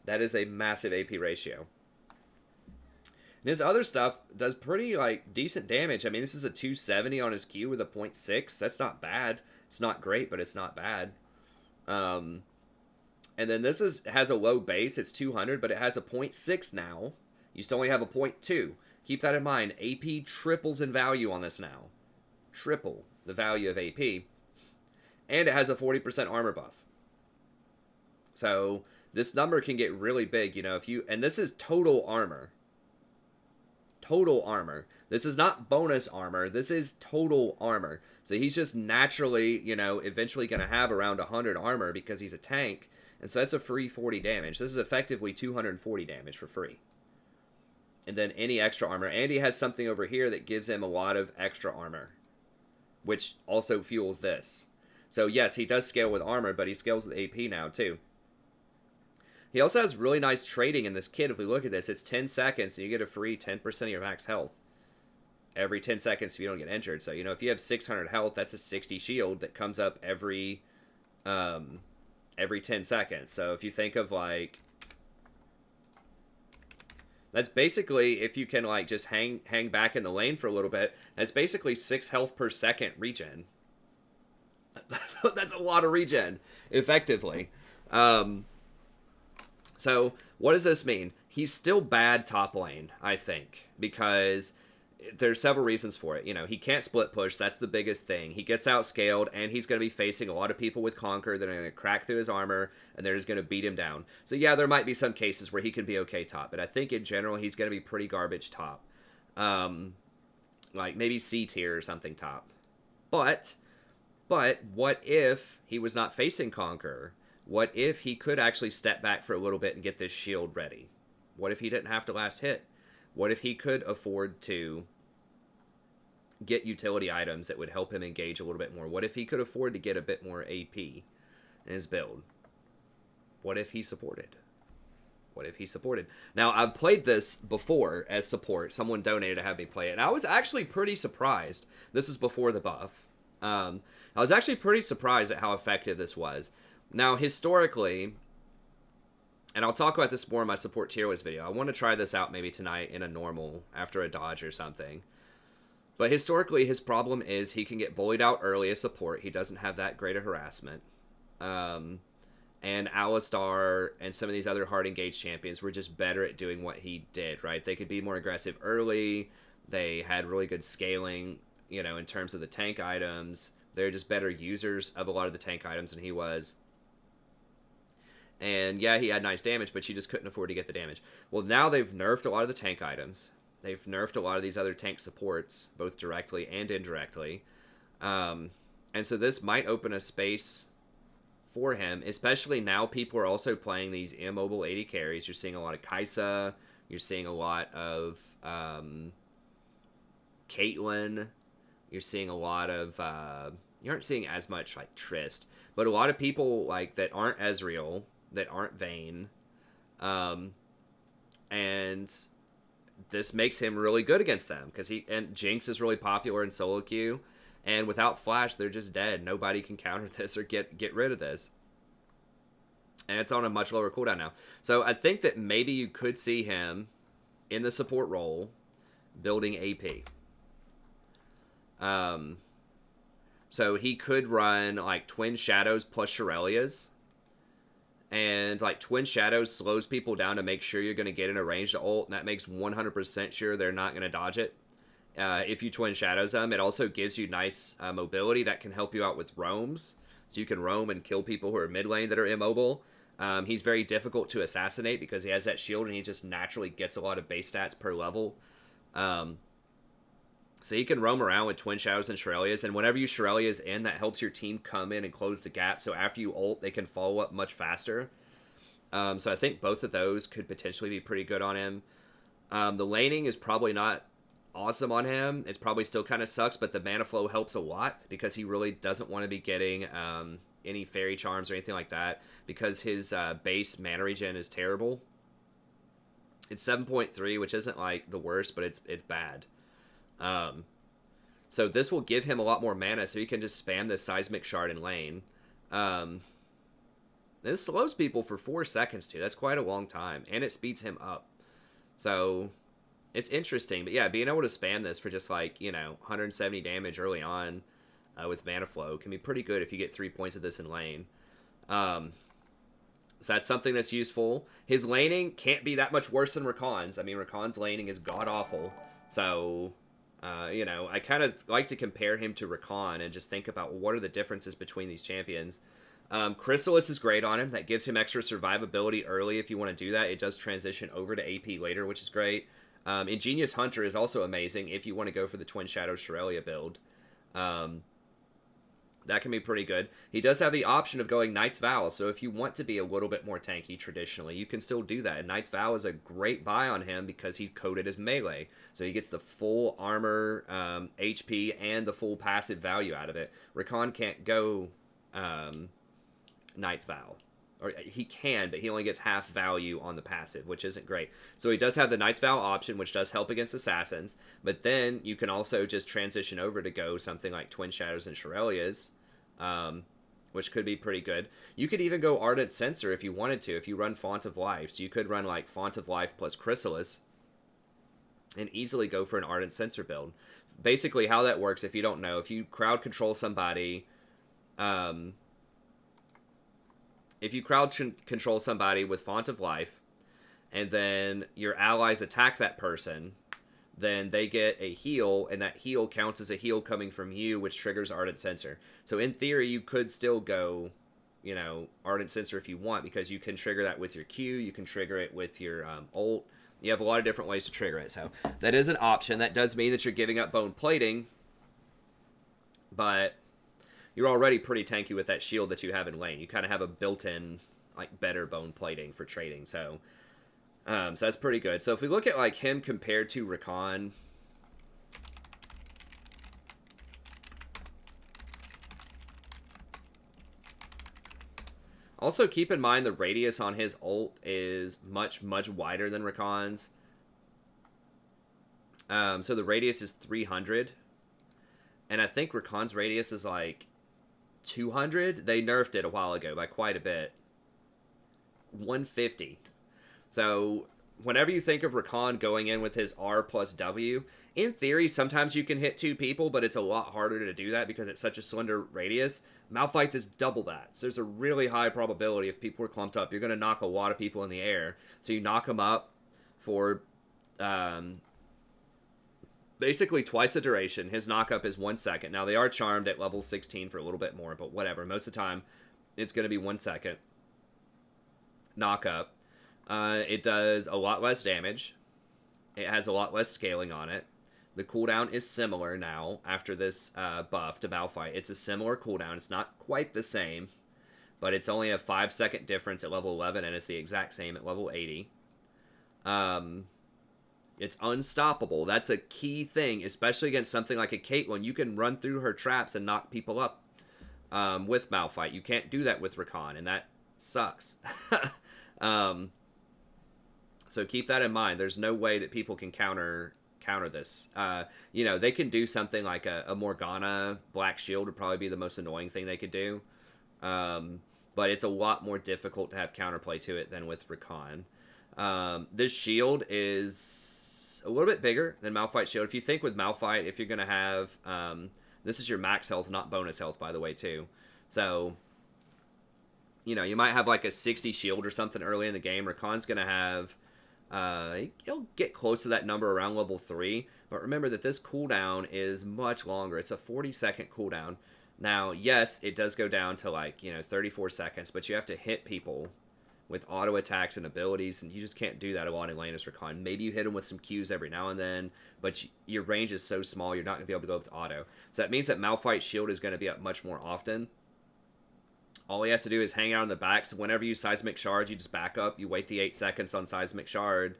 That is a massive AP ratio. And his other stuff does pretty, decent damage. I mean, this is a 270 on his Q with a 0.6. That's not bad. It's not great, but it's not bad. And then this has a low base. It's 200, but it has a 0.6 now. You still only have a 0.2. Keep that in mind. AP triples in value on this now. Triple the value of AP. And it has a 40% armor buff. So this number can get really big, and this is total armor. Total armor. This is not bonus armor. This is total armor. So he's just naturally, eventually going to have around 100 armor because he's a tank. And so that's a free 40 damage. This is effectively 240 damage for free. And then any extra armor. And he has something over here that gives him a lot of extra armor, which also fuels this. So yes, he does scale with armor, but he scales with AP now too. He also has really nice trading in this kit. If we look at this, it's 10 seconds and you get a free 10% of your max health every 10 seconds if you don't get injured. So, if you have 600 health, that's a 60 shield that comes up every 10 seconds. So if you think of that's basically, if you can just hang back in the lane for a little bit, that's basically 6 health per second regen. That's a lot of regen, effectively. So what does this mean? He's still bad top lane, I think, because there's several reasons for it. He can't split push. That's the biggest thing. He gets outscaled, and he's going to be facing a lot of people with Conquer that are going to crack through his armor, and they're just going to beat him down. So yeah, there might be some cases where he can be okay top, but I think in general he's going to be pretty garbage top. Maybe C tier or something top. But what if he was not facing Conquer? What if he could actually step back for a little bit and get this shield ready? What if he didn't have to last hit? What if he could afford to get utility items that would help him engage a little bit more? What if he could afford to get a bit more AP in his build? What if he supported? What if he supported? Now, I've played this before as support. Someone donated to have me play it, and I was actually pretty surprised. This is before the buff. I was actually pretty surprised at how effective this was. Now, historically, and I'll talk about this more in my support tier list video. I want to try this out maybe tonight in a normal after a dodge or something. But historically, his problem is he can get bullied out early as support. He doesn't have that great a harassment. And Alistar and some of these other hard engaged champions were just better at doing what he did, right? They could be more aggressive early. They had really good scaling, you know, in terms of the tank items. They're just better users of a lot of the tank items than he was. And yeah, he had nice damage, but you just couldn't afford to get the damage. Well, now they've nerfed a lot of the tank items. They've nerfed a lot of these other tank supports, both directly and indirectly. And so this might open a space for him, especially now people are also playing these immobile AD carries. You're seeing a lot of Kai'Sa. You're seeing a lot of Caitlyn. You're seeing a lot of... you aren't seeing as much like Trist, but a lot of people like that aren't Ezreal, that aren't Vayne. And this makes him really good against them because and Jinx is really popular in solo queue, and without Flash they're just dead. Nobody can counter this or get rid of this, and it's on a much lower cooldown now. So I think that maybe you could see him in the support role building AP. So he could run like Twin Shadows plus Irelia's. And like Twin Shadows slows people down to make sure you're going to get in a ranged ult, and that makes 100% sure they're not going to dodge it. If you Twin Shadows them, it also gives you nice mobility that can help you out with roams. So you can roam and kill people who are mid lane that are immobile. He's very difficult to assassinate because he has that shield and he just naturally gets a lot of base stats per level. So you can roam around with Twin Shadows and Shirelias, and whenever you Shirelias in, that helps your team come in and close the gap, so after you ult, they can follow up much faster. So I think both of those could potentially be pretty good on him. The laning is probably not awesome on him. It's probably still kind of sucks, but the Manaflow helps a lot, because he really doesn't want to be getting any Fairy Charms or anything like that, because his base mana regen is terrible. It's 7.3, which isn't like the worst, but it's bad. So this will give him a lot more mana, so he can just spam this Seismic Shard in lane. This slows people for 4 seconds too. That's quite a long time, and it speeds him up. So it's interesting, but yeah, being able to spam this for just like, you know, 170 damage early on with Manaflow can be pretty good if you get 3 points of this in lane. So that's something that's useful. His laning can't be that much worse than Rakan's. I mean, Rakan's laning is god-awful. So... you know, I kind of like to compare him to Rakan and just think about what are the differences between these champions. Chrysalis is great on him. That gives him extra survivability early if you want to do that. It does transition over to AP later, which is great. Ingenious Hunter is also amazing if you want to go for the Twin Shadow Shirelia build. That can be pretty good. He does have the option of going Knight's Vow, so if you want to be a little bit more tanky traditionally, you can still do that. And Knight's Vow is a great buy on him because he's coded as melee. So he gets the full armor, HP, and the full passive value out of it. Rakan can't go Knight's Vow. Or he can, but he only gets half value on the passive, which isn't great. So he does have the Knight's Vow option, which does help against assassins. But then you can also just transition over to go something like Twin Shadows and Shirelias, which could be pretty good. You could even go Ardent Censer if you wanted to, if you run Font of Life. So you could run like Font of Life plus Chrysalis and easily go for an Ardent Censer build. Basically how that works, if you don't know, if you crowd control somebody... if you crowd control somebody with Font of Life, and then your allies attack that person, then they get a heal, and that heal counts as a heal coming from you, which triggers Ardent Censer. So in theory, you could still go, you know, Ardent Censer if you want, because you can trigger that with your Q, you can trigger it with your ult. You have a lot of different ways to trigger it. So that is an option. That does mean that you're giving up bone plating, but... you're already pretty tanky with that shield that you have in lane. You kind of have a built-in, like, better bone plating for trading. So that's pretty good. So if we look at, like, him compared to Rakan... also, keep in mind the radius on his ult is much, much wider than Rakan's. So the radius is 300. And I think Rakan's radius is, like... 200. They nerfed it a while ago by quite a bit. 150. So whenever you think of Rakan going in with his R plus W, in theory, sometimes you can hit 2 people, but it's a lot harder to do that because it's such a slender radius. Malphite is double that. So there's a really high probability if people are clumped up, you're going to knock a lot of people in the air. So you knock them up for basically twice the duration. His knockup is 1 second. Now, they are charmed at level 16 for a little bit more, but whatever. Most of the time, it's going to be 1 second. Knockup. It does a lot less damage. It has a lot less scaling on it. The cooldown is similar now after this buff to Malphite. It's a similar cooldown. It's not quite the same, but it's only a 5-second difference at level 11, and it's the exact same at level 80. It's unstoppable. That's a key thing, especially against something like a Caitlyn. You can run through her traps and knock people up with Malphite. You can't do that with Rakan, and that sucks. So keep that in mind. There's no way that people can counter this. They can do something like a Morgana Black Shield would probably be the most annoying thing they could do. But it's a lot more difficult to have counterplay to it than with Rakan. This shield is a little bit bigger than Malphite's shield. If you think with Malphite, if you're going to have... this is your max health, not bonus health, by the way, too. So, you might have like a 60 shield or something early in the game. Rakan's going to have... he'll get close to that number around level 3. But remember that this cooldown is much longer. It's a 40-second cooldown. Now, yes, it does go down to 34 seconds. But you have to hit people with auto attacks and abilities, and you just can't do that a lot in lane as Rakan. Maybe you hit them with some Qs every now and then, but your range is so small, you're not going to be able to go up to auto. So that means that Malphite's shield is going to be up much more often. All he has to do is hang out in the back, so whenever you Seismic Shard, you just back up, you wait the 8 seconds on Seismic Shard,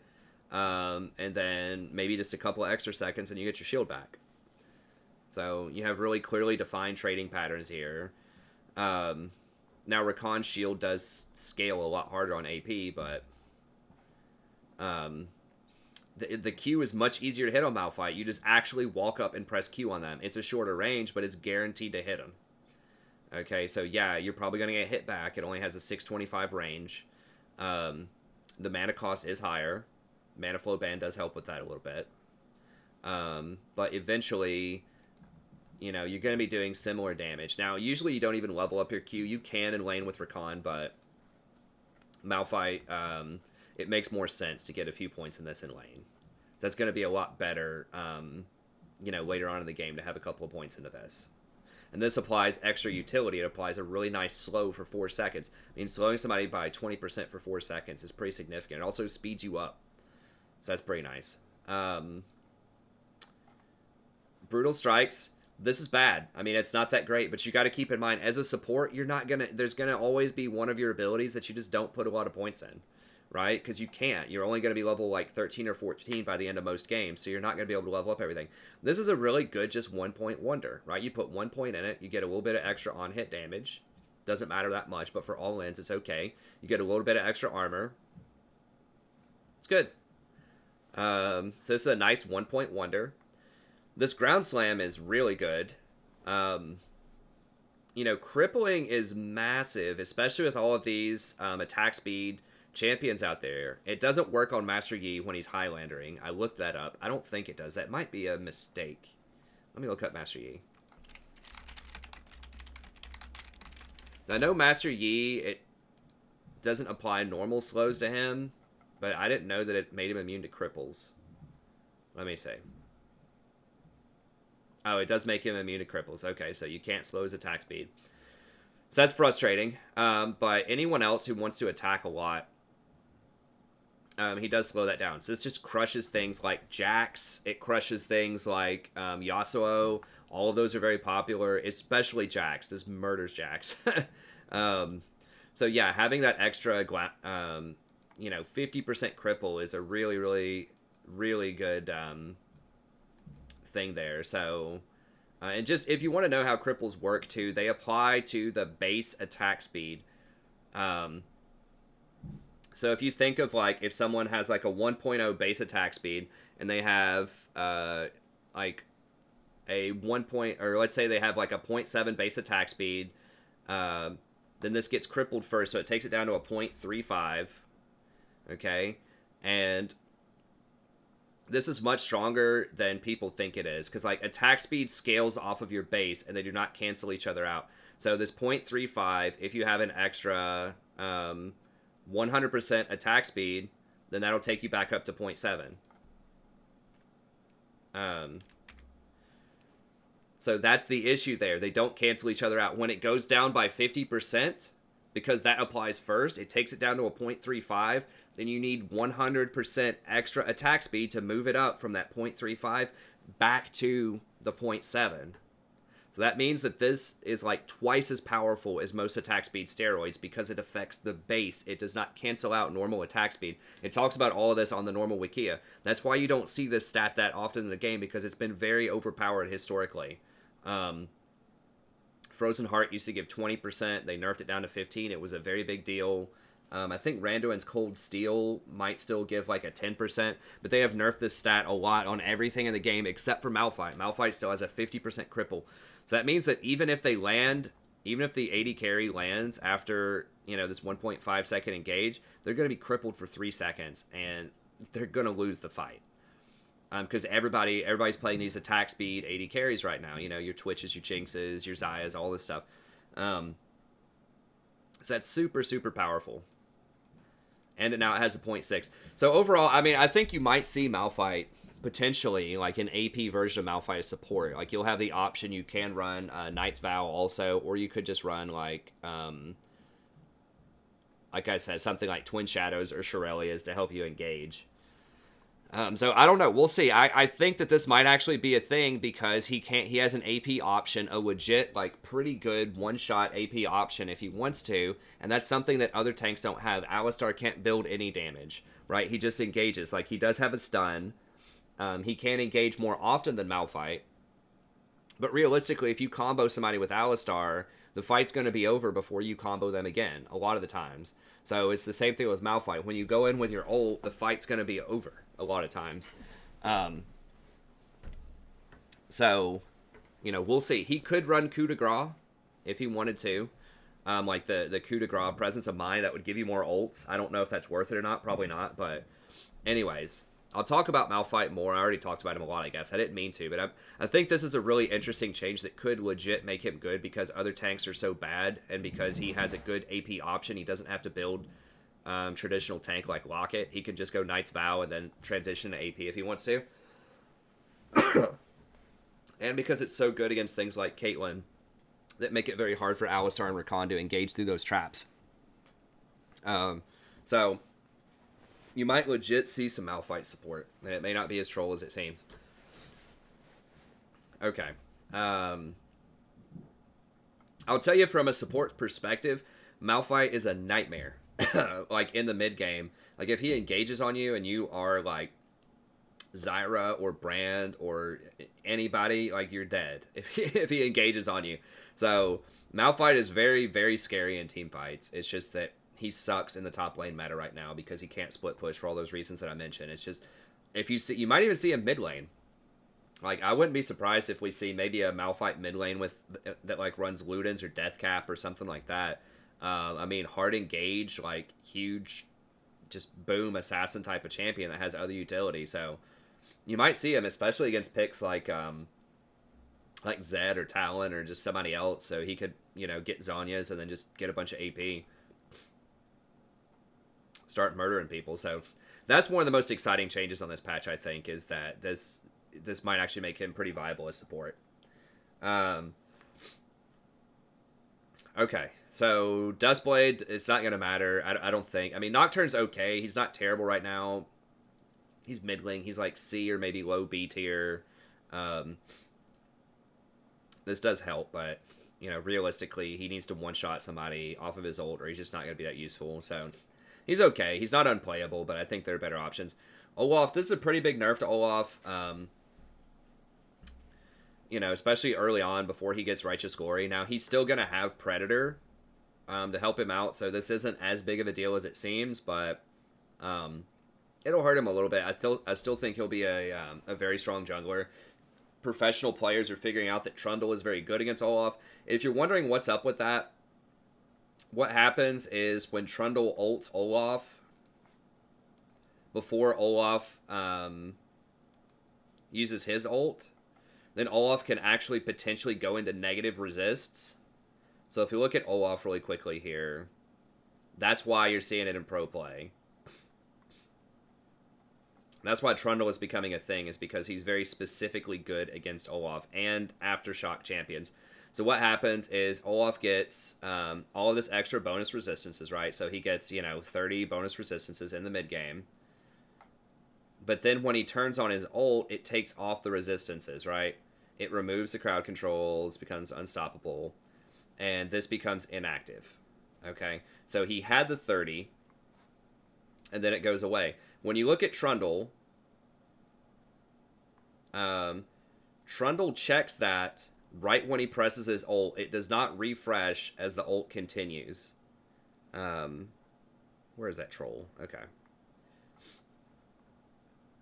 and then maybe just a couple of extra seconds, and you get your shield back. So you have really clearly defined trading patterns here. Now, Rakan's shield does scale a lot harder on AP, but the Q is much easier to hit on Malphite. You just actually walk up and press Q on them. It's a shorter range, but it's guaranteed to hit them. Okay, so yeah, you're probably going to get hit back. It only has a 625 range. The mana cost is higher. Manaflow ban does help with that a little bit. But eventually... you're going to be doing similar damage. Now, usually you don't even level up your Q. You can in lane with Rakan, but Malphite, it makes more sense to get a few points in this in lane. That's going to be a lot better, later on in the game to have a couple of points into this. And this applies extra utility. It applies a really nice slow for 4 seconds. I mean, slowing somebody by 20% for 4 seconds is pretty significant. It also speeds you up. So that's pretty nice. Brutal Strikes... this is bad. I mean, it's not that great, but you got to keep in mind, as a support, there's going to always be one of your abilities that you just don't put a lot of points in, right? Because you can't. You're only going to be level, 13 or 14 by the end of most games, so you're not going to be able to level up everything. This is a really good just 1-point wonder, right? You put 1 point in it, you get a little bit of extra on-hit damage. Doesn't matter that much, but for all ends, it's okay. You get a little bit of extra armor. It's good. So this is a nice 1-point wonder. This Ground Slam is really good. Crippling is massive, especially with all of these attack speed champions out there. It doesn't work on Master Yi when he's Highlandering. I looked that up. I don't think it does. That might be a mistake. Let me look up Master Yi. I know Master Yi, it doesn't apply normal slows to him, but I didn't know that it made him immune to cripples. Let me see. Oh, it does make him immune to cripples. Okay, so you can't slow his attack speed. So that's frustrating. But anyone else who wants to attack a lot, he does slow that down. So this just crushes things like Jax. It crushes things like Yasuo. All of those are very popular, especially Jax. This murders Jax. So yeah, having that extra, 50% cripple is a really, really, really good... thing there. So and just if you want to know how cripples work too, they apply to the base attack speed. So if you think of if someone has a 1.0 base attack speed and they have a 1 point, or let's say they have a 0.7 base attack speed, then this gets crippled first, so it takes it down to a 0.35. Okay, and this is much stronger than people think it is, because like attack speed scales off of your base, and they do not cancel each other out. So this 0.35, if you have an extra 100% attack speed, then that'll take you back up to 0.7. So that's the issue there. They don't cancel each other out. When it goes down by 50%, because that applies first, it takes it down to a 0.35. Then you need 100% extra attack speed to move it up from that 0.35 back to the 0.7. So that means that this is like twice as powerful as most attack speed steroids because it affects the base. It does not cancel out normal attack speed. It talks about all of this on the normal Wikia. That's why you don't see this stat that often in the game, because it's been very overpowered historically. Frozen Heart used to give 20%. They nerfed it down to 15. It was a very big deal. I think Randuin's Cold Steel might still give like a 10%, but they have nerfed this stat a lot on everything in the game except for Malphite. Malphite still has a 50% cripple. So that means that even if they land, even if the AD carry lands after, you know, this 1.5 second engage, they're going to be crippled for 3 seconds, and they're going to lose the fight. Because everybody's playing these attack speed 80 carries right now. You know, your Twitches, your Jinxes, your Xayahs, all this stuff. So that's super, super powerful. And now it has a 0.6. So overall, I mean, I think you might see Malphite potentially, like an AP version of Malphite support. Like, you'll have the option, you can run Knight's Vow also, or you could just run, like I said, something like Twin Shadows or Shirelias to help you engage. So I don't know. We'll see. I think that this might actually be a thing because he has an AP option, a legit, like, pretty good one-shot AP option if he wants to, and that's something that other tanks don't have. Alistar can't build any damage, right? He just engages. Like, he does have a stun. He can engage more often than Malphite. But realistically, if you combo somebody with Alistar, the fight's going to be over before you combo them again, a lot of the times. So it's the same thing with Malphite. When you go in with your ult, the fight's going to be over a lot of times. So, you know, we'll see. He could run coup de grace if he wanted to. Like the coup de grace presence of mind, that would give you more ults. I don't know if that's worth it or not. Probably not. But anyways, I'll talk about Malphite more. I already talked about him a lot, I guess. I didn't mean to, but I think this is a really interesting change that could legit make him good because other tanks are so bad, and because he has a good AP option. He doesn't have to build traditional tank like Locket. He can just go Knight's Vow and then transition to AP if he wants to. And because it's so good against things like Caitlyn that make it very hard for Alistar and Rakan to engage through those traps. So you might legit see some Malphite support, and it may not be as troll as it seems. Okay. I'll tell you from a support perspective, Malphite is a nightmare. Like, in the mid game, like, if he engages on you and you are like Zyra or Brand or anybody, like, you're dead if he engages on you. So Malphite is very, very scary in team fights. It's just that he sucks in the top lane meta right now because he can't split push for all those reasons that I mentioned. It's just, if you see, you might even see him mid lane. Like, I wouldn't be surprised if we see maybe a Malphite mid lane with that like runs Ludens or Deathcap or something like that. I mean, hard engage, like, huge, just boom assassin type of champion that has other utility. So you might see him, especially against picks like Zed or Talon or just somebody else. So he could, you know, get Zhonya's and then just get a bunch of AP, start murdering people. So that's one of the most exciting changes on this patch, I think, is that this might actually make him pretty viable as support. Okay, so Duskblade, it's not going to matter, I don't think. I mean, Nocturne's okay. He's not terrible right now. He's middling. He's like C or maybe low B tier. This does help, but, you know, realistically, he needs to one-shot somebody off of his ult, or he's just not going to be that useful. So he's okay. He's not unplayable, but I think there are better options. Olaf, this is a pretty big nerf to Olaf. You know, especially early on before he gets Righteous Glory. Now, he's still going to have Predator to help him out, so this isn't as big of a deal as it seems, but it'll hurt him a little bit. I still think he'll be a very strong jungler. Professional players are figuring out that Trundle is very good against Olaf. If you're wondering what's up with that, what happens is when Trundle ults Olaf, before Olaf uses his ult, then Olaf can actually potentially go into negative resists. So if you look at Olaf really quickly here, that's why you're seeing it in pro play. That's why Trundle is becoming a thing, is because he's very specifically good against Olaf and Aftershock champions. So what happens is Olaf gets all of this extra bonus resistances, right? So he gets, 30 bonus resistances in the mid game. But then when he turns on his ult, it takes off the resistances, right? It removes the crowd controls, becomes unstoppable, and this becomes inactive. Okay? So he had the 30, and then it goes away. When you look at Trundle, Trundle checks that right when he presses his ult. It does not refresh as the ult continues. Where is that troll? Okay.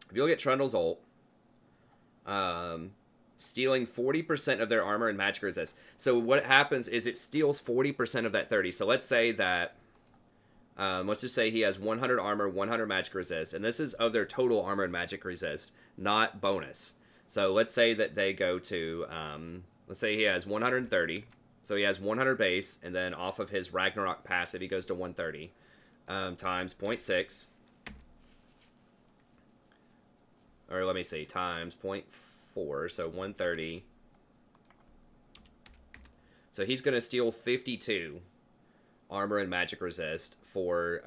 If you look at Trundle's ult, stealing 40% of their armor and magic resist. So what happens is it steals 40% of that 30. So let's say that, let's just say he has 100 armor, 100 magic resist, and this is of their total armor and magic resist, not bonus. So let's say that they go to, let's say he has 130. So he has 100 base, and then off of his Ragnarok passive, he goes to 130 times 0.6. Or let me see, times 0.4, so 130. So he's going to steal 52 armor and magic resist for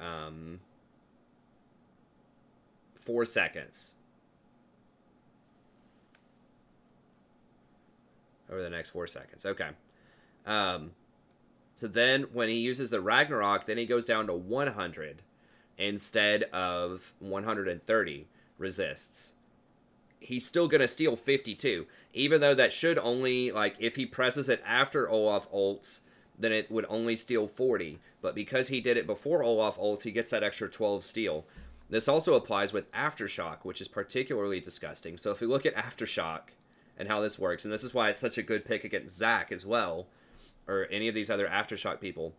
4 seconds. Over the next 4 seconds. Okay. So then when he uses the Ragnarok, then he goes down to 100 instead of 130 resists. He's still going to steal 52, even though that should only, like, if he presses it after Olaf ults, then it would only steal 40. But because he did it before Olaf ults, he gets that extra 12 steal. This also applies with Aftershock, which is particularly disgusting. So if we look at Aftershock and how this works, and this is why it's such a good pick against Zac as well, or any of these other Aftershock people.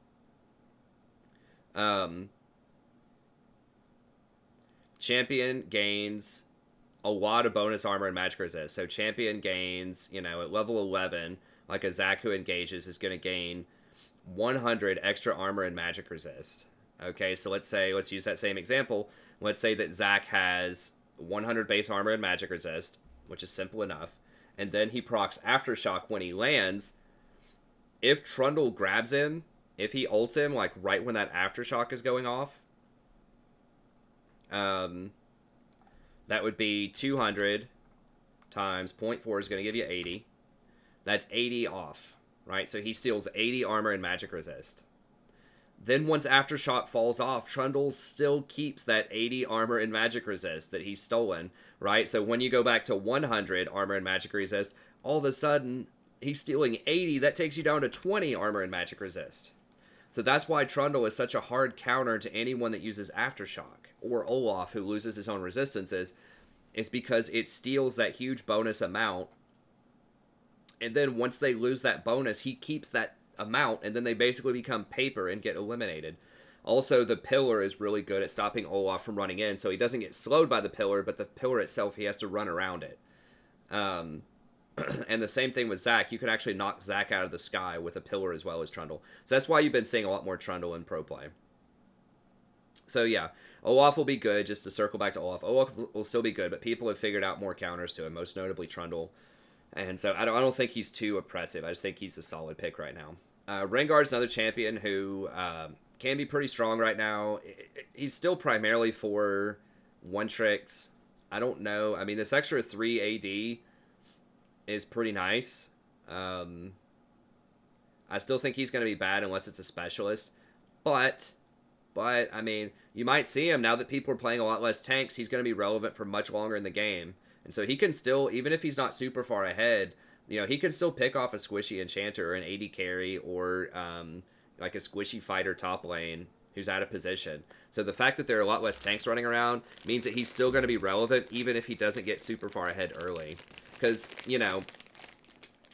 Champion gains a lot of bonus armor and magic resist. So champion gains, at level 11, like a Zac who engages is going to gain 100 extra armor and magic resist. Okay, so let's use that same example. Let's say that Zac has 100 base armor and magic resist, which is simple enough. And then he procs Aftershock when he lands. If Trundle grabs him, if he ults him, like right when that Aftershock is going off, that would be 200 times 0.4 is going to give you 80. That's 80 off, right? So he steals 80 armor and magic resist. Then once Aftershock falls off, Trundle still keeps that 80 armor and magic resist that he's stolen, right? So when you go back to 100 armor and magic resist, all of a sudden he's stealing 80. That takes you down to 20 armor and magic resist. So that's why Trundle is such a hard counter to anyone that uses Aftershock, or Olaf who loses his own resistances, is because it steals that huge bonus amount. And then once they lose that bonus, he keeps that amount, and then they basically become paper and get eliminated. Also, the pillar is really good at stopping Olaf from running in, so he doesn't get slowed by the pillar, but the pillar itself, he has to run around it. And the same thing with Zac. You can actually knock Zac out of the sky with a pillar as well as Trundle. So that's why you've been seeing a lot more Trundle in pro play. So yeah, Olaf will be good. Just to circle back to Olaf, Olaf will still be good, but people have figured out more counters to him, most notably Trundle. And so I don't think he's too oppressive. I just think he's a solid pick right now. Rengar's another champion who can be pretty strong right now. He's still primarily for one tricks. I don't know. I mean, this extra 3 AD is pretty nice. I still think he's going to be bad unless it's a specialist. But, I mean, you might see him now that people are playing a lot less tanks. He's going to be relevant for much longer in the game. And so he can still, even if he's not super far ahead, he can still pick off a squishy enchanter or an AD carry or like a squishy fighter top lane who's out of position. So the fact that there are a lot less tanks running around means that he's still going to be relevant even if he doesn't get super far ahead early. Because,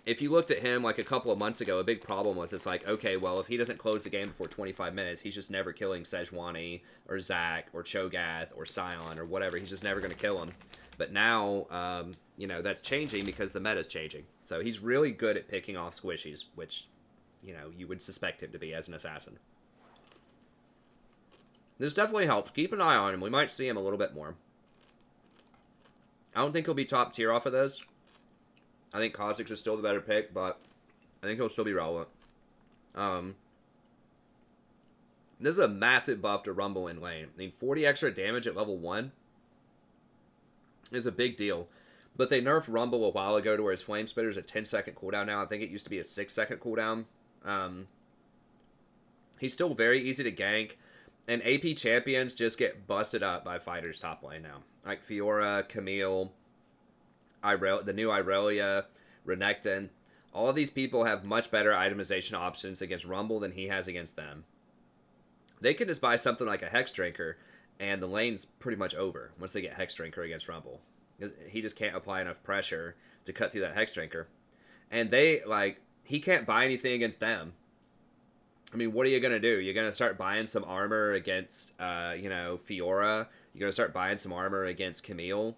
if you looked at him like a couple of months ago, a big problem was it's like, okay, well, if he doesn't close the game before 25 minutes, he's just never killing Sejuani or Zac or Cho'Gath or Scion or whatever. He's just never going to kill him. But now, you know, that's changing because the meta's changing. So he's really good at picking off squishies, which, you know, you would suspect him to be as an assassin. This definitely helps. Keep an eye on him. We might see him a little bit more. I don't think he'll be top tier off of this. I think Kha'Zix is still the better pick, but I think he'll still be relevant. This is a massive buff to Rumble in lane. I mean, 40 extra damage at level 1 is a big deal. But they nerfed Rumble a while ago to where his Flame Spitter is a 10-second cooldown now. I think it used to be a 6-second cooldown. He's still very easy to gank. And AP champions just get busted up by fighters top lane now. Like Fiora, Camille, the new Irelia, Renekton. All of these people have much better itemization options against Rumble than he has against them. They can just buy something like a Hex Drinker, and the lane's pretty much over once they get Hex Drinker against Rumble. He just can't apply enough pressure to cut through that Hex Drinker. And he can't buy anything against them. I mean, what are you going to do? You're going to start buying some armor against, Fiora? You're going to start buying some armor against Camille?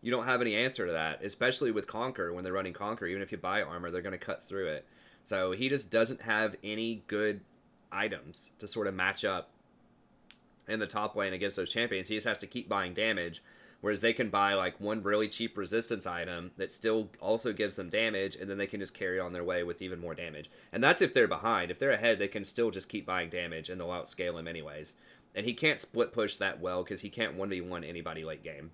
You don't have any answer to that, especially with Conquer. When they're running Conquer, even if you buy armor, they're going to cut through it. So he just doesn't have any good items to sort of match up in the top lane against those champions. He just has to keep buying damage, whereas they can buy like one really cheap resistance item that still also gives them damage, and then they can just carry on their way with even more damage. And that's if they're behind. If they're ahead, they can still just keep buying damage, and they'll outscale him anyways. And he can't split push that well because he can't 1v1 anybody late game.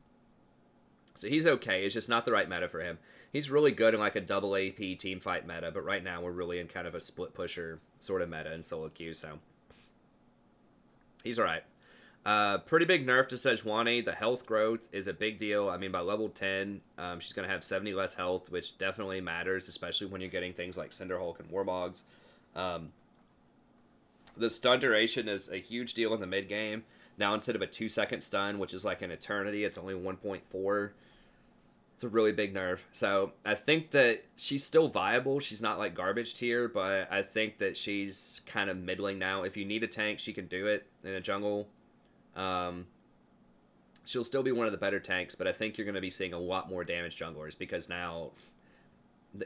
So he's okay. It's just not the right meta for him. He's really good in like a double AP team fight meta, but right now we're really in kind of a split pusher sort of meta in solo queue, so he's alright. Pretty big nerf to Sejuani. The health growth is a big deal. I mean, by level 10, she's going to have 70 less health, which definitely matters, especially when you're getting things like Cinderhulk and Warmogs. The stun duration is a huge deal in the mid game. Now, instead of a 2-second stun, which is like an eternity, it's only 1.4. It's a really big nerf. So I think that she's still viable. She's not like garbage tier, but I think that she's kind of middling now. If you need a tank, she can do it in a jungle. She'll still be one of the better tanks, but I think you're going to be seeing a lot more damage junglers because now,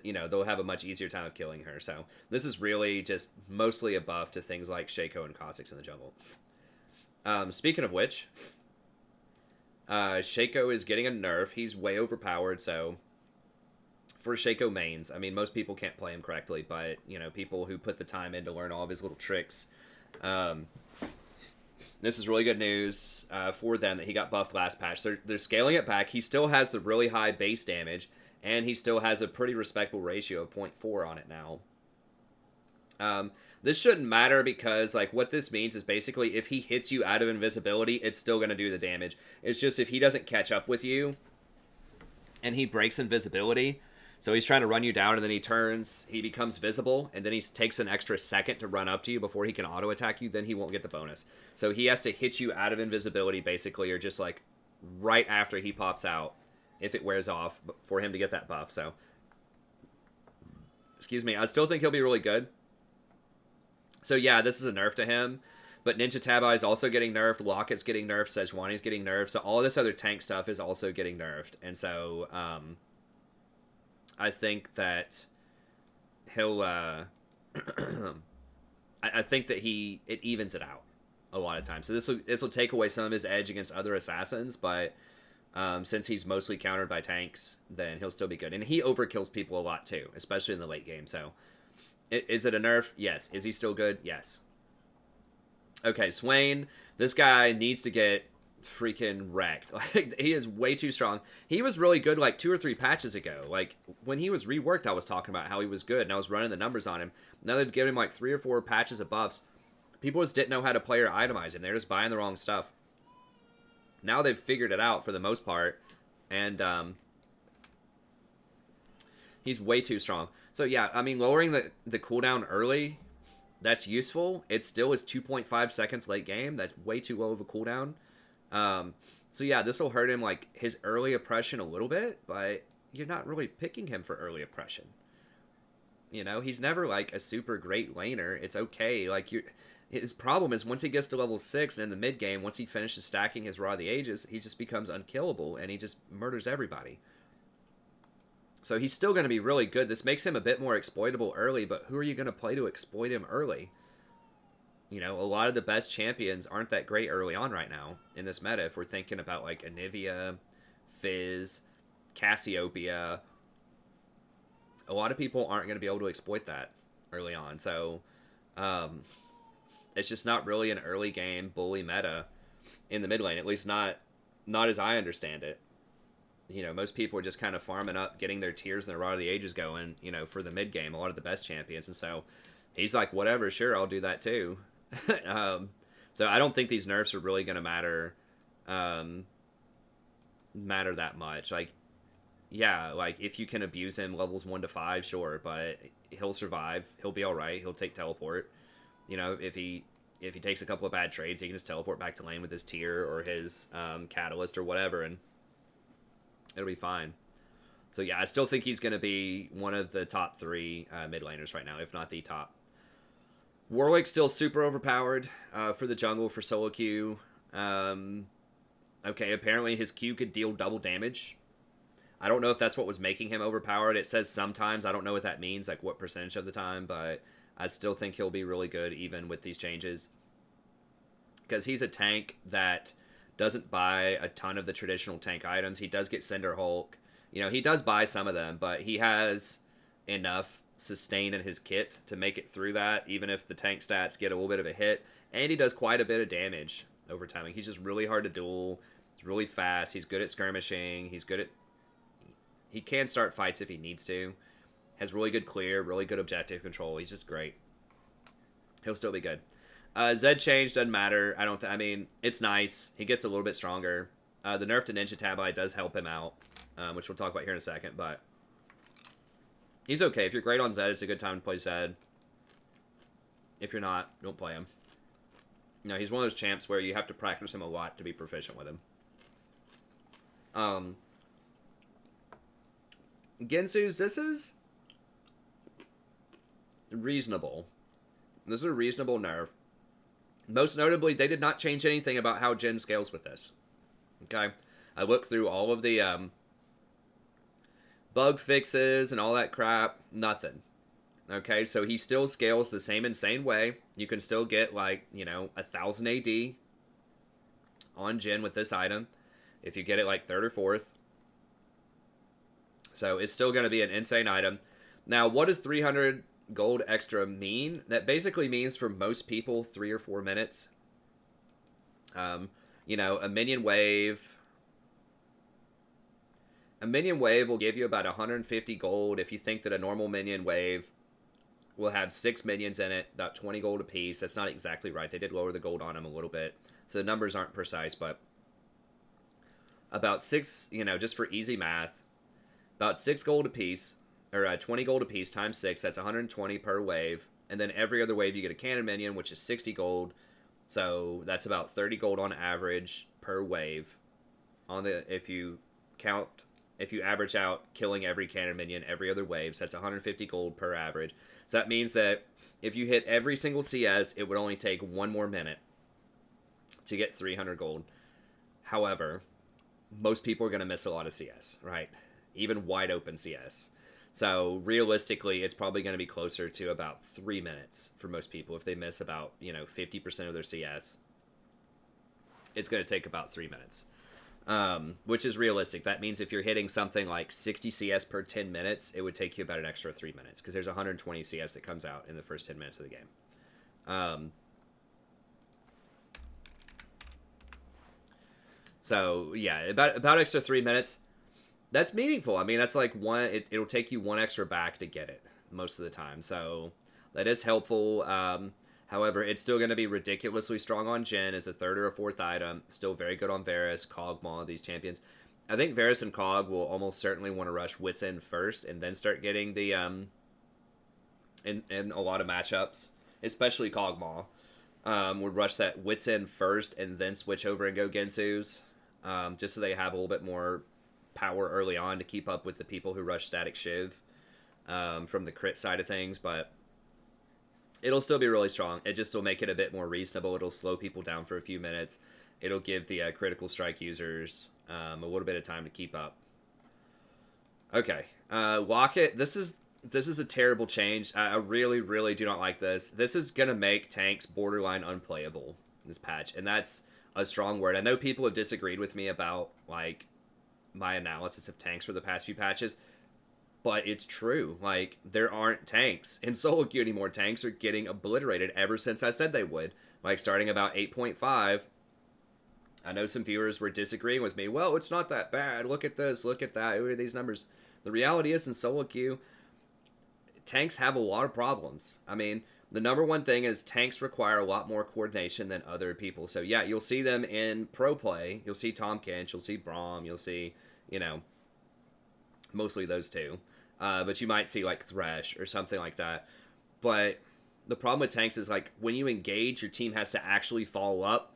you know, they'll have a much easier time of killing her. So this is really just mostly a buff to things like Shaco and Kha'Zix in the jungle. Speaking of which, Shaco is getting a nerf. He's way overpowered, so for Shaco mains, I mean, most people can't play him correctly, but, you know, people who put the time in to learn all of his little tricks, this is really good news for them that he got buffed last patch. They're scaling it back. He still has the really high base damage, and he still has a pretty respectable ratio of 0.4 on it now. This shouldn't matter because, like, what this means is basically if he hits you out of invisibility, it's still going to do the damage. It's just if he doesn't catch up with you and he breaks invisibility, so he's trying to run you down and then he turns, he becomes visible, and then he takes an extra second to run up to you before he can auto-attack you, then he won't get the bonus. So he has to hit you out of invisibility, basically, or just, like, right after he pops out, if it wears off, for him to get that buff, so. Excuse me, I still think he'll be really good. So yeah, this is a nerf to him, but Ninja Tabi is also getting nerfed, Locket's getting nerfed, Sejuani's getting nerfed, so all this other tank stuff is also getting nerfed, and so, I think that he'll, I think that it evens it out a lot of times. So this will take away some of his edge against other assassins, but since he's mostly countered by tanks, then he'll still be good. And he overkills people a lot too, especially in the late game, so. Is it a nerf? Yes. Is he still good? Yes. Okay, Swain. This guy needs to get freaking wrecked. Like, he is way too strong. He was really good like 2 or 3 patches ago. Like, when he was reworked, I was talking about how he was good, and I was running the numbers on him. Now they've given him like 3 or 4 patches of buffs. People just didn't know how to play or itemize him. They're just buying the wrong stuff. Now they've figured it out for the most part, and he's way too strong. So yeah, I mean, lowering the cooldown early, that's useful. It still is 2.5 seconds late game. That's way too low of a cooldown. So yeah, this will hurt him, like, his early oppression a little bit, but you're not really picking him for early oppression. You know, he's never like a super great laner. It's okay. Like his problem is once he gets to level 6 and in the mid game, once he finishes stacking his Rod of the Ages, he just becomes unkillable and he just murders everybody. So he's still going to be really good. This makes him a bit more exploitable early, but who are you going to play to exploit him early? You know, a lot of the best champions aren't that great early on right now in this meta. If we're thinking about like Anivia, Fizz, Cassiopeia, a lot of people aren't going to be able to exploit that early on. So it's just not really an early game bully meta in the mid lane, at least not as I understand it. You know, most people are just kind of farming up, getting their tiers and their Rod of the Ages going, you know, for the mid game, a lot of the best champions. And so he's like, whatever, sure, I'll do that too. So I don't think these nerfs are really going to matter that much. Like, yeah, like if you can abuse him levels 1 to 5, sure, but he'll survive. He'll be all right. He'll take teleport. You know, if he takes a couple of bad trades, he can just teleport back to lane with his tier or his catalyst or whatever, and it'll be fine. So yeah, I still think he's going to be one of the top 3 mid laners right now, if not the top. Warwick's still super overpowered for the jungle for solo queue. Okay, apparently his Q could deal double damage. I don't know if that's what was making him overpowered. It says sometimes. I don't know what that means, like what percentage of the time, but I still think he'll be really good even with these changes. Because he's a tank that doesn't buy a ton of the traditional tank items. He does get Cinder Hulk. You know, he does buy some of them, but he has enough sustain in his kit to make it through that, even if the tank stats get a little bit of a hit. And he does quite a bit of damage over time. He's just really hard to duel. He's really fast. He's good at skirmishing. He's good at... He can start fights if he needs to. Has really good clear, really good objective control. He's just great. He'll still be good. Zed change doesn't matter. I mean, it's nice. He gets a little bit stronger. The nerf to Ninja Tabi does help him out, which we'll talk about here in a second, but he's okay. If you're great on Zed, it's a good time to play Zed. If you're not, don't play him. You know, he's one of those champs where you have to practice him a lot to be proficient with him. Guinsoo's, this is reasonable. This is a reasonable nerf. Most notably, they did not change anything about how Jhin scales with this. Okay? I looked through all of the bug fixes and all that crap. Nothing. Okay? So he still scales the same insane way. You can still get, like, you know, 1,000 AD on Jhin with this item if you get it, like, 3rd or 4th. So it's still going to be an insane item. Now, what does 300 gold extra mean? That basically means for most people 3 or 4 minutes. You know, a minion wave will give you about 150 gold if you think that a normal minion wave will have 6 minions in it, about 20 gold apiece. That's not exactly right. They did lower the gold on them a little bit, so the numbers aren't precise, but about 6, you know, just for easy math, about 6 gold apiece, or 20 gold apiece times 6, that's 120 per wave. And then every other wave you get a cannon minion, which is 60 gold. So that's about 30 gold on average per wave. If you average out killing every cannon minion every other wave, so that's 150 gold per average. So that means that if you hit every single CS, it would only take 1 more minute to get 300 gold. However, most people are going to miss a lot of CS, right? Even wide open CS. So realistically, it's probably going to be closer to about 3 minutes for most people. If they miss about, you know, 50% of their CS, it's going to take about 3 minutes, which is realistic. That means if you're hitting something like 60 CS per 10 minutes, it would take you about an extra 3 minutes because there's 120 CS that comes out in the first 10 minutes of the game. So yeah, about extra 3 minutes. That's meaningful. I mean, that's like it'll take you 1 extra back to get it most of the time. So that is helpful. However, it's still going to be ridiculously strong on Jhin as a 3rd or a 4th item. Still very good on Varus, Kog'Maw, these champions. I think Varus and Cog will almost certainly want to rush Wits End first and then start getting the in a lot of matchups, especially Kog'Maw, would rush that Wits End first and then switch over and go Guinsoo's, just so they have a little bit more power early on to keep up with the people who rush Static Shiv. from the crit side of things, but it'll still be really strong. It just will make it a bit more reasonable. It'll slow people down for a few minutes. It'll give the critical strike users a little bit of time to keep up. Okay, Locket. This is a terrible change. I really, really do not like this. This is gonna make tanks borderline unplayable, this patch, and that's a strong word. I know people have disagreed with me about like my analysis of tanks for the past few patches, but it's true. Like, there aren't tanks in solo queue anymore. Tanks are getting obliterated ever since I said they would. Like, starting about 8.5, I know some viewers were disagreeing with me. Well, it's not that bad. Look at this. Look at that. Look at these numbers. The reality is, in solo queue, tanks have a lot of problems. I mean, the number one thing is tanks require a lot more coordination than other people. So, yeah, you'll see them in pro play. You'll see Tahm Kench. You'll see Braum. You'll see, you know, mostly those two. But you might see, like, Thresh or something like that. But the problem with tanks is, like, when you engage, your team has to actually follow up.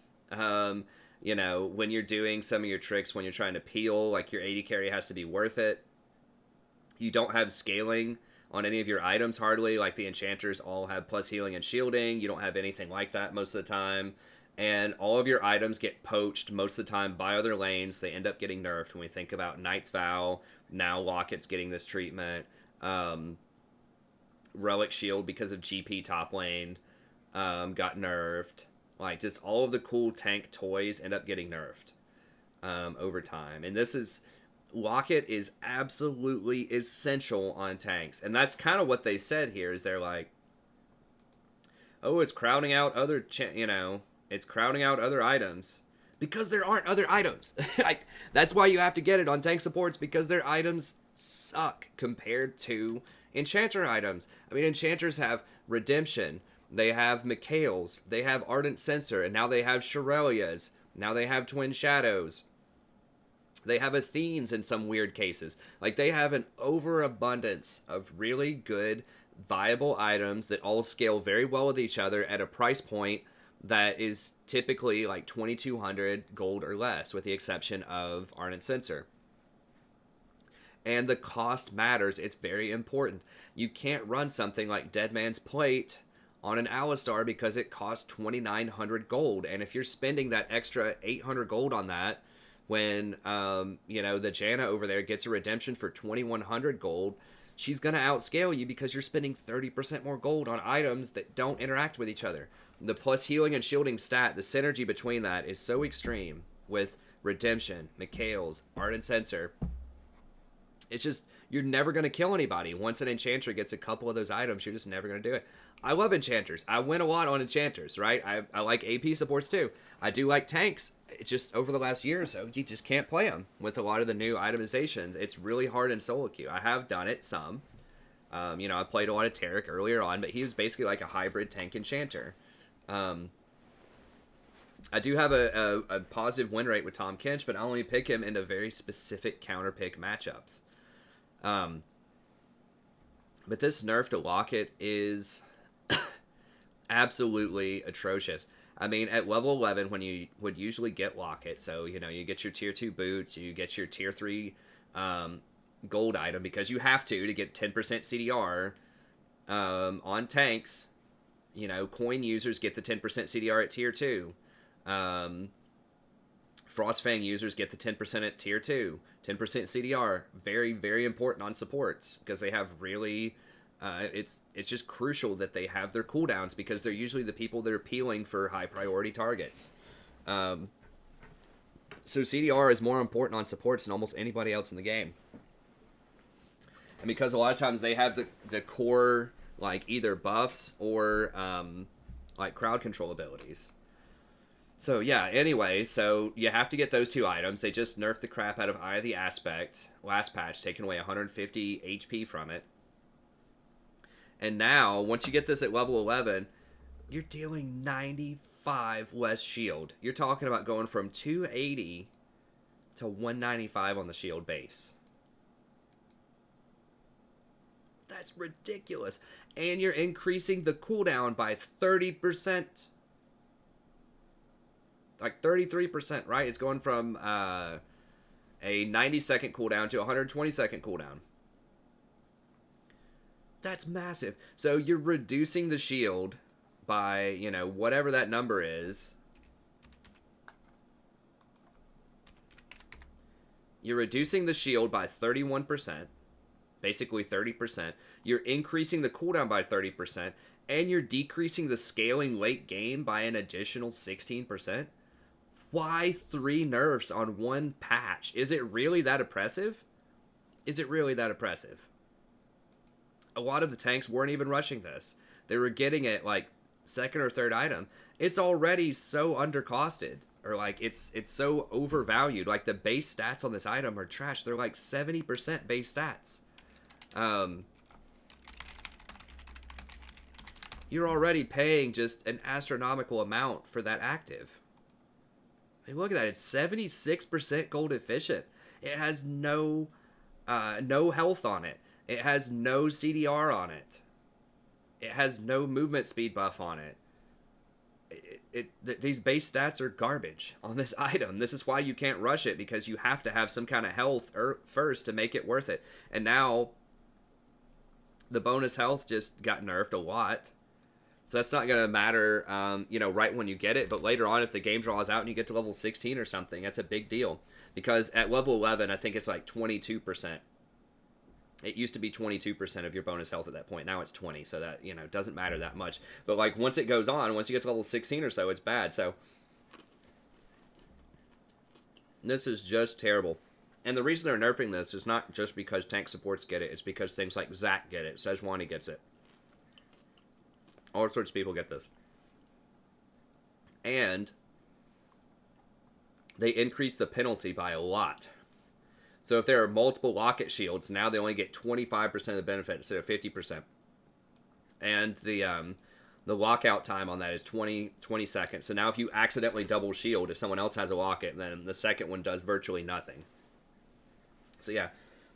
You know, when you're doing some of your tricks, when you're trying to peel, like, your AD carry has to be worth it. You don't have scaling on any of your items hardly. Like, the enchanters all have plus healing and shielding. You don't have anything like that most of the time. And all of your items get poached most of the time by other lanes. They end up getting nerfed. When we think about Knight's Vow, now Locket's getting this treatment. Relic Shield, because of GP top lane, got nerfed. Like, just all of the cool tank toys end up getting nerfed over time. And this is... Locket is absolutely essential on tanks. And that's kind of what they said here, is they're like, oh, it's crowding out other, it's crowding out other items. Because there aren't other items. Like, that's why you have to get it on tank supports, because their items suck compared to enchanter items. I mean, enchanters have Redemption, they have Mikhail's, they have Ardent Censer, and now they have Shirelia's, now they have Twin Shadows. They have Athenes in some weird cases. Like, they have an overabundance of really good, viable items that all scale very well with each other at a price point that is typically like 2,200 gold or less, with the exception of Ardent Censer. And the cost matters. It's very important. You can't run something like Dead Man's Plate on an Alistar because it costs 2,900 gold. And if you're spending that extra 800 gold on that, when, the Janna over there gets a redemption for 2,100 gold, she's going to outscale you because you're spending 30% more gold on items that don't interact with each other. The plus healing and shielding stat, the synergy between that is so extreme with Redemption, Mikhail's, Ardent Censer. It's just, you're never going to kill anybody. Once an enchanter gets a couple of those items, you're just never going to do it. I love enchanters. I win a lot on enchanters, right? I like AP supports too. I do like tanks. It's just over the last year or so, you just can't play them with a lot of the new itemizations. It's really hard in solo queue. I have done it some. I played a lot of Tarek earlier on, but he was basically like a hybrid tank enchanter. I do have a positive win rate with Tahm Kench, but I only pick him into very specific counter pick matchups. But this nerf to Locket is absolutely atrocious. I mean, at level 11, when you would usually get Locket, so, you get your tier 2 boots, you get your tier 3 gold item, because you have to get 10% CDR on tanks. Coin users get the 10% CDR at tier 2. Frostfang users get the 10% at tier 2. 10% CDR, very, very important on supports, because they have really... it's just crucial that they have their cooldowns, because they're usually the people that are peeling for high priority targets. So CDR is more important on supports than almost anybody else in the game. And because a lot of times they have the core, like, either buffs or like crowd control abilities. So yeah, anyway, so you have to get those two items. They just nerfed the crap out of Eye of the Aspect last patch, taking away 150 HP from it. And now, once you get this at level 11, you're dealing 95 less shield. You're talking about going from 280 to 195 on the shield base. That's ridiculous. And you're increasing the cooldown by 30%. Like 33%, right? It's going from a 90-second cooldown to a 120-second cooldown. That's massive. So you're reducing the shield by, you know, whatever that number is. You're reducing the shield by 31%, basically 30%. You're increasing the cooldown by 30%, and you're decreasing the scaling late game by an additional 16%. Why 3 nerfs on one patch? Is it really that oppressive? Is it really that oppressive? A lot of the tanks weren't even rushing this. They were getting it like second or third item. It's already so undercosted. Or like it's so overvalued. Like the base stats on this item are trash. They're like 70% base stats. You're already paying just an astronomical amount for that active. Hey, look at that. It's 76% gold efficient. It has no health on it. It has no CDR on it. It has no movement speed buff on it. These base stats are garbage on this item. This is why you can't rush it, because you have to have some kind of health first to make it worth it. And now the bonus health just got nerfed a lot. So that's not going to matter, you know, right when you get it. But later on, if the game draws out and you get to level 16 or something, that's a big deal. Because at level 11, I think it's like 22%. It used to be 22% of your bonus health at that point. Now it's 20, so that, you know, doesn't matter that much. But, like, once it goes on, once you get to level 16 or so, it's bad. So, this is just terrible. And the reason they're nerfing this is not just because tank supports get it. It's because things like Zac get it. Sejuani gets it. All sorts of people get this. And they increase the penalty by a lot. So if there are multiple Locket shields, now they only get 25% of the benefit instead of 50%. And the lockout time on that is 20 seconds. So now if you accidentally double shield, if someone else has a Locket, then the second one does virtually nothing. So yeah,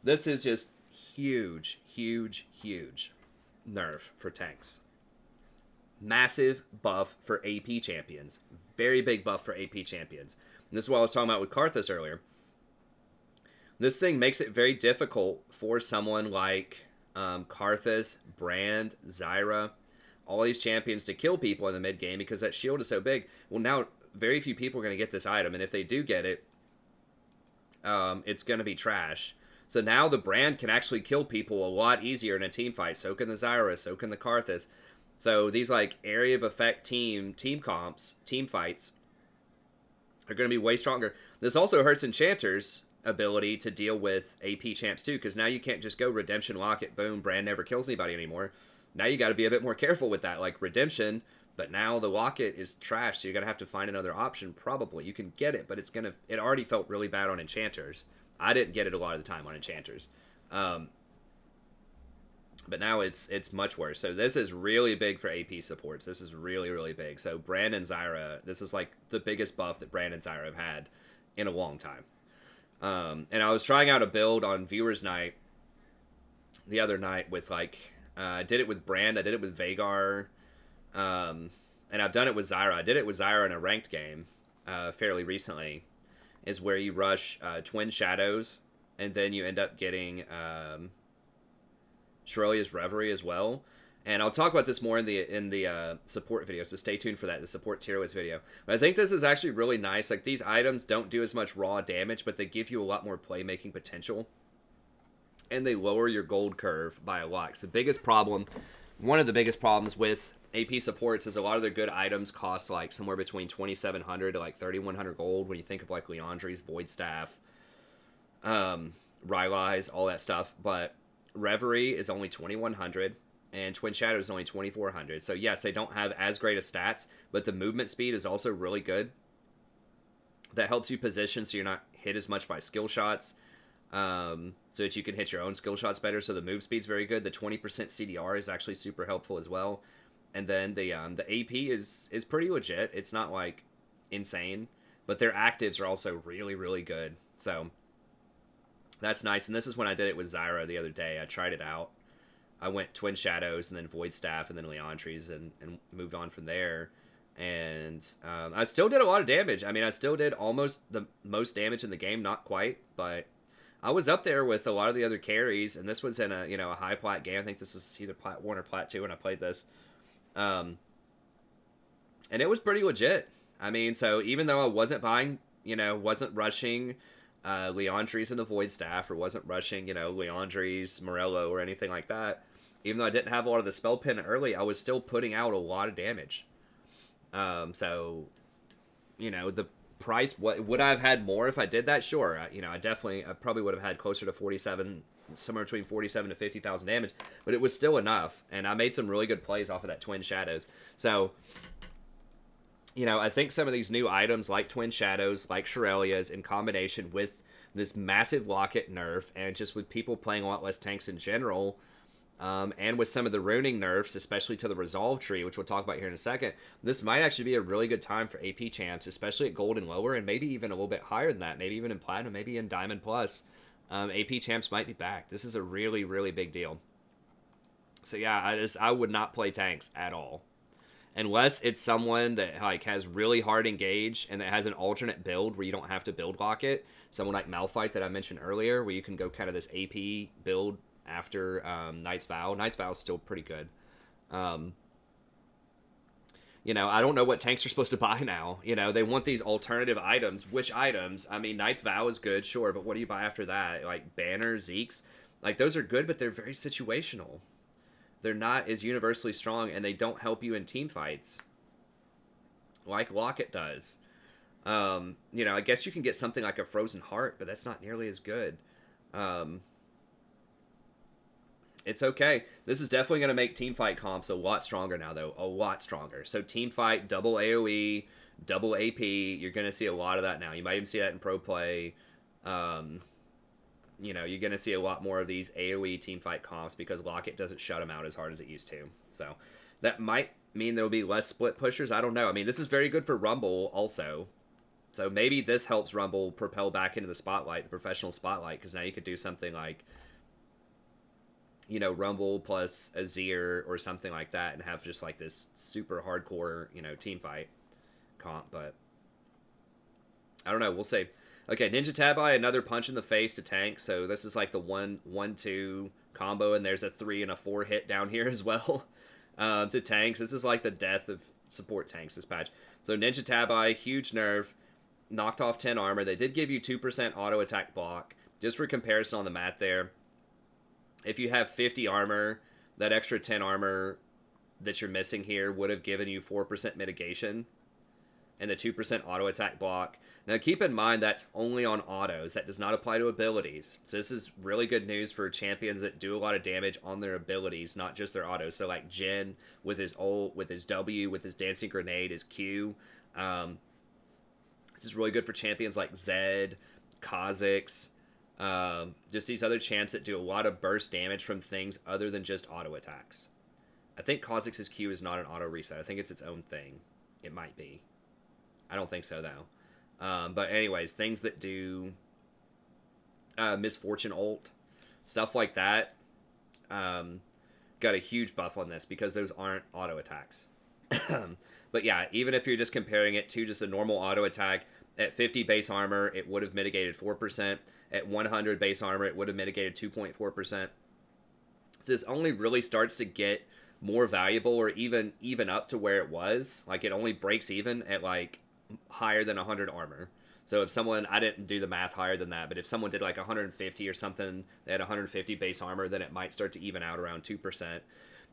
this is just huge, huge, huge nerf for tanks. Massive buff for AP champions. Very big buff for AP champions. And this is what I was talking about with Karthus earlier. This thing makes it very difficult for someone like Karthus, Brand, Zyra, all these champions to kill people in the mid game because that shield is so big. Well, now very few people are going to get this item, and if they do get it, it's going to be trash. So now the Brand can actually kill people a lot easier in a team fight. So can the Zyra, so can the Karthus. So these like area of effect team comps, team fights are going to be way stronger. This also hurts enchanters' ability to deal with AP champs too, because now you can't just go Redemption, Locket, boom, Brand never kills anybody anymore. Now you got to be a bit more careful with that, like Redemption, but now the Locket is trash, so you're going to have to find another option probably. You can get it, but it already felt really bad on enchanters. I didn't get it a lot of the time on enchanters. But now it's much worse. So this is really big for AP supports. This is really, really big. So Brand and Zyra, this is like the biggest buff that Brand and Zyra have had in a long time. And I was trying out a build on Viewers Night the other night with like, I did it with Brand, I did it with Vhagar, and I've done it with Zyra. I did it with Zyra in a ranked game fairly recently, is where you rush Twin Shadows, and then you end up getting Shirelia's Reverie as well. And I'll talk about this more in the support video, so stay tuned for that, the support tier list video. But I think this is actually really nice. Like, these items don't do as much raw damage, but they give you a lot more playmaking potential. And they lower your gold curve by a lot. So one of the biggest problems with AP supports is a lot of their good items cost like somewhere between 2,700 to like 3,100 gold when you think of like Leandri's, Void Staff, Rylai's, all that stuff. But Reverie is only 2,100. And Twin Shadow is only 2,400. So yes, they don't have as great of stats, but the movement speed is also really good. That helps you position so you're not hit as much by skill shots, so that you can hit your own skill shots better. So the move speed's very good. The 20% CDR is actually super helpful as well. And then the AP is pretty legit. It's not like insane, but their actives are also really, really good. So that's nice. And this is when I did it with Zyra the other day. I tried it out. I went Twin Shadows and then Void Staff and then Leandri's and moved on from there. And I still did a lot of damage. I mean, I still did almost the most damage in the game. Not quite, but I was up there with a lot of the other carries, and this was in a, a high plat game. I think this was either plat 1 or plat 2 when I played this. And it was pretty legit. I mean, so even though I wasn't buying, wasn't rushing Leandries and the Void Staff, or wasn't rushing, Leandries, Morello, or anything like that, even though I didn't have a lot of the spell pin early, I was still putting out a lot of damage. So, the price, would I have had more if I did that? Sure. I probably would have had closer to 47, somewhere between 47 to 50,000 damage, but it was still enough, and I made some really good plays off of that Twin Shadows. So, I think some of these new items like Twin Shadows, like Irelia's, in combination with this massive Locket nerf, and just with people playing a lot less tanks in general, and with some of the runing nerfs, especially to the Resolve tree, which we'll talk about here in a second, this might actually be a really good time for AP champs, especially at Gold and lower, and maybe even a little bit higher than that, maybe even in Platinum, maybe in Diamond Plus. AP champs might be back. This is a really, really big deal. So yeah, I would not play tanks at all. Unless it's someone that has really hard engage and that has an alternate build where you don't have to build Locket. Someone like Malphite that I mentioned earlier, where you can go kind of this AP build after Knight's Vow. Knight's Vow is still pretty good. I don't know what tanks are supposed to buy now. They want these alternative items. Which items? I mean, Knight's Vow is good, sure, but what do you buy after that? Like Banner, Zeeks? Those are good, but they're very situational. They're not as universally strong, and they don't help you in team fights like Locket does. I guess you can get something like a Frozen Heart, but that's not nearly as good. It's okay. This is definitely going to make team fight comps a lot stronger now, though. A lot stronger. So team fight, double AoE, double AP. You're going to see a lot of that now. You might even see that in pro play. You're going to see a lot more of these AoE team fight comps because Locket doesn't shut them out as hard as it used to. So that might mean there will be less split pushers. I don't know. I mean, this is very good for Rumble also. So maybe this helps Rumble propel back into the spotlight, the professional spotlight, because now you could do something like, Rumble plus Azir or something like that and have just like this super hardcore, team fight comp. But I don't know. We'll see. Okay, Ninja Tabi, another punch in the face to tank. So this is like the 1-1-2 combo, and there's a 3 and a 4 hit down here as well to tanks. This is like the death of support tanks, this patch. So Ninja Tabi, huge nerf, knocked off 10 armor. They did give you 2% auto attack block. Just for comparison on the mat there, if you have 50 armor, that extra 10 armor that you're missing here would have given you 4% mitigation and the 2% auto attack block. Now keep in mind that's only on autos. That does not apply to abilities. So this is really good news for champions that do a lot of damage on their abilities, not just their autos. So like Jhin with his ult, with his W, with his dancing grenade, his Q. This is really good for champions like Zed, Kha'Zix, just these other champs that do a lot of burst damage from things other than just auto attacks. I think Kha'Zix's Q is not an auto reset. I think it's its own thing. It might be. I don't think so, though. But anyways, things that do Misfortune ult, stuff like that, got a huge buff on this because those aren't auto attacks. But yeah, even if you're just comparing it to just a normal auto attack, at 50 base armor, it would have mitigated 4%. At 100 base armor, it would have mitigated 2.4%. So this only really starts to get more valuable or even up to where it was. Like, it only breaks even at, like, higher than 100 armor. So if someone, I didn't do the math higher than that, but if someone did, like, 150 or something, they had 150 base armor, then it might start to even out around 2%.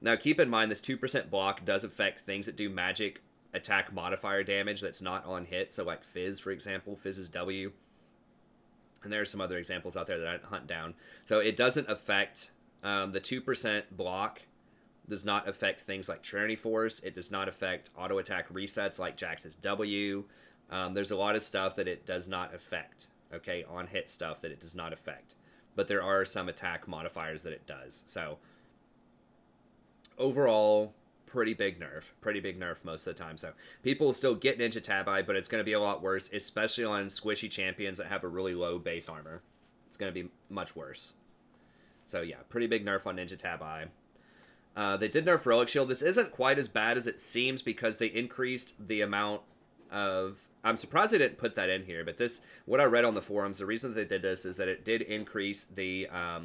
Now, keep in mind, this 2% block does affect things that do magic attack modifier damage that's not on hit. So like Fizz, for example, Fizz's W. And there are some other examples out there that I didn't hunt down. So it doesn't affect, the 2% block does not affect things like Trinity Force. It does not affect auto attack resets like Jax's W. There's a lot of stuff that it does not affect, okay, on hit stuff that it does not affect. But there are some attack modifiers that it does. So overall, pretty big nerf most of the time. So people will still get Ninja Tabi, but it's going to be a lot worse, especially on squishy champions that have a really low base armor. It's going to be much worse. So yeah, pretty big nerf on Ninja Tabi. They did nerf Relic Shield. This isn't quite as bad as it seems because they increased the amount of I'm surprised they didn't put that in here, but this, what I read on the forums, the reason that they did this is that it did increase the, how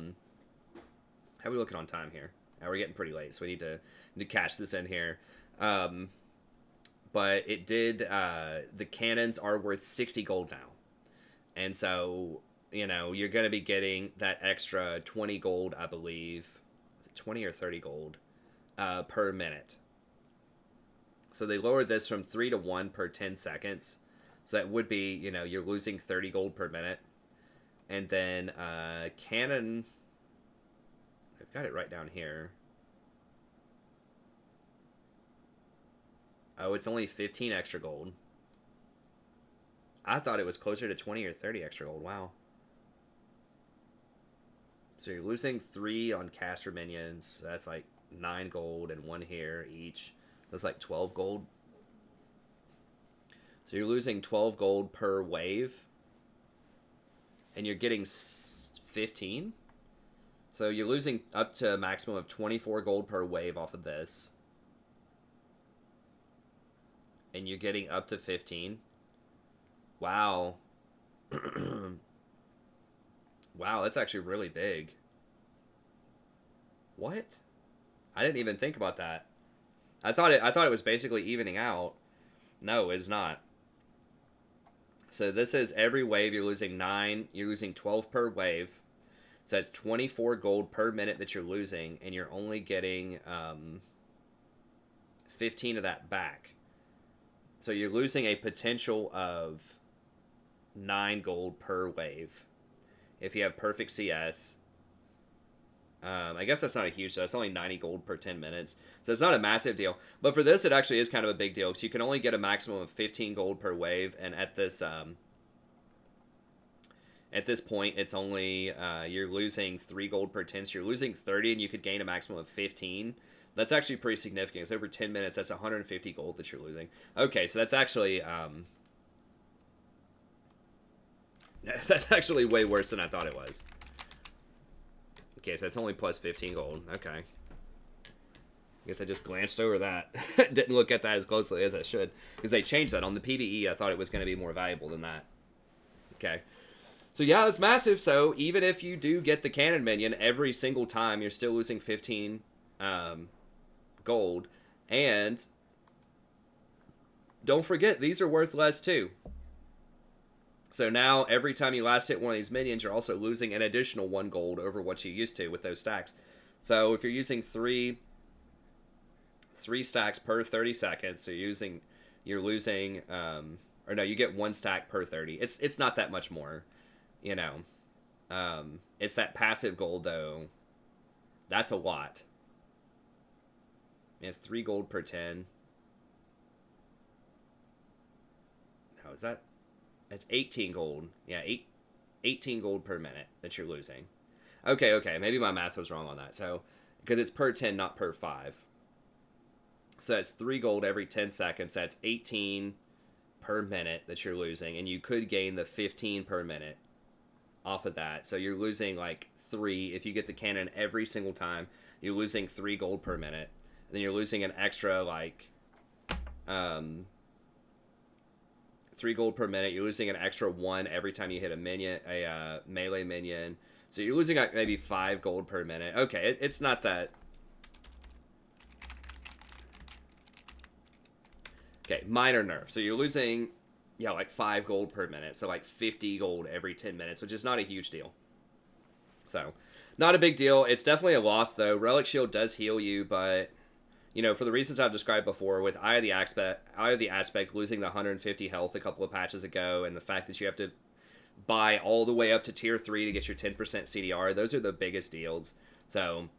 are we looking on time here? Now we're getting pretty late, so we need to cash this in here. But it did, the cannons are worth 60 gold now. And so, you know, you're going to be getting that extra 20 gold, I believe. Is it 20 or 30 gold per minute? So they lowered this from 3 to 1 per 10 seconds. So that would be, you know, you're losing 30 gold per minute. And then cannon, I've got it right down here. Oh, it's only 15 extra gold. I thought it was closer to 20 or 30 extra gold. Wow. So you're losing 3 on caster minions. So that's like 9 gold and 1 here each. That's like 12 gold. So you're losing 12 gold per wave. And you're getting 15. So you're losing up to a maximum of 24 gold per wave off of this. And you're getting up to 15. Wow. Wow, that's actually really big. What? I didn't even think about that. I thought it was basically evening out. No, it's not. So this is every wave you're losing 9, you're losing 12 per wave. So that's 24 gold per minute that you're losing, and you're only getting 15 of that back. So you're losing a potential of 9 gold per wave if you have perfect CS. I guess that's not a huge, so that's only 90 gold per 10 minutes. So it's not a massive deal. But for this, it actually is kind of a big deal, because you can only get a maximum of 15 gold per wave, and at this point, it's only, you're losing 3 gold per 10, so you're losing 30, and you could gain a maximum of 15. That's actually pretty significant. It's over 10 minutes, that's 150 gold that you're losing. Okay, so that's actually, that's actually way worse than I thought it was. Okay, so it's only plus 15 gold. Okay. I guess I just glanced over that. Didn't look at that as closely as I should. Because they changed that. On the PvE, I thought it was going to be more valuable than that. Okay. So yeah, it's massive. So even if you do get the cannon minion every single time, you're still losing 15 gold. And don't forget, these are worth less too. So now, every time you last hit one of these minions, you're also losing an additional 1 gold over what you used to with those stacks. So if you're using three stacks per 30 seconds, so you're losing, or no, you get 1 stack per 30. It's not that much more, you know. It's that passive gold, though. That's a lot. It's 3 gold per 10. No, is that... It's 18 gold. Yeah, 18 gold per minute that you're losing. Okay. Maybe my math was wrong on that. So, because it's per 10, not per 5. So that's 3 gold every 10 seconds. That's 18 per minute that you're losing. And you could gain the 15 per minute off of that. So you're losing like 3. If you get the cannon every single time, you're losing 3 gold per minute. And then you're losing an extra like... 3 gold per minute. You're losing an extra 1 every time you hit a minion, a melee minion. So you're losing like maybe 5 gold per minute. Okay, it's not that. Okay, minor nerf. So you're losing, yeah, like 5 gold per minute. So like 50 gold every 10 minutes, which is not a huge deal. So, not a big deal. It's definitely a loss though. Relic Shield does heal you, but... You know, for the reasons I've described before, with Eye of the Aspect losing the 150 health a couple of patches ago, and the fact that you have to buy all the way up to tier 3 to get your 10% CDR, those are the biggest deals. So,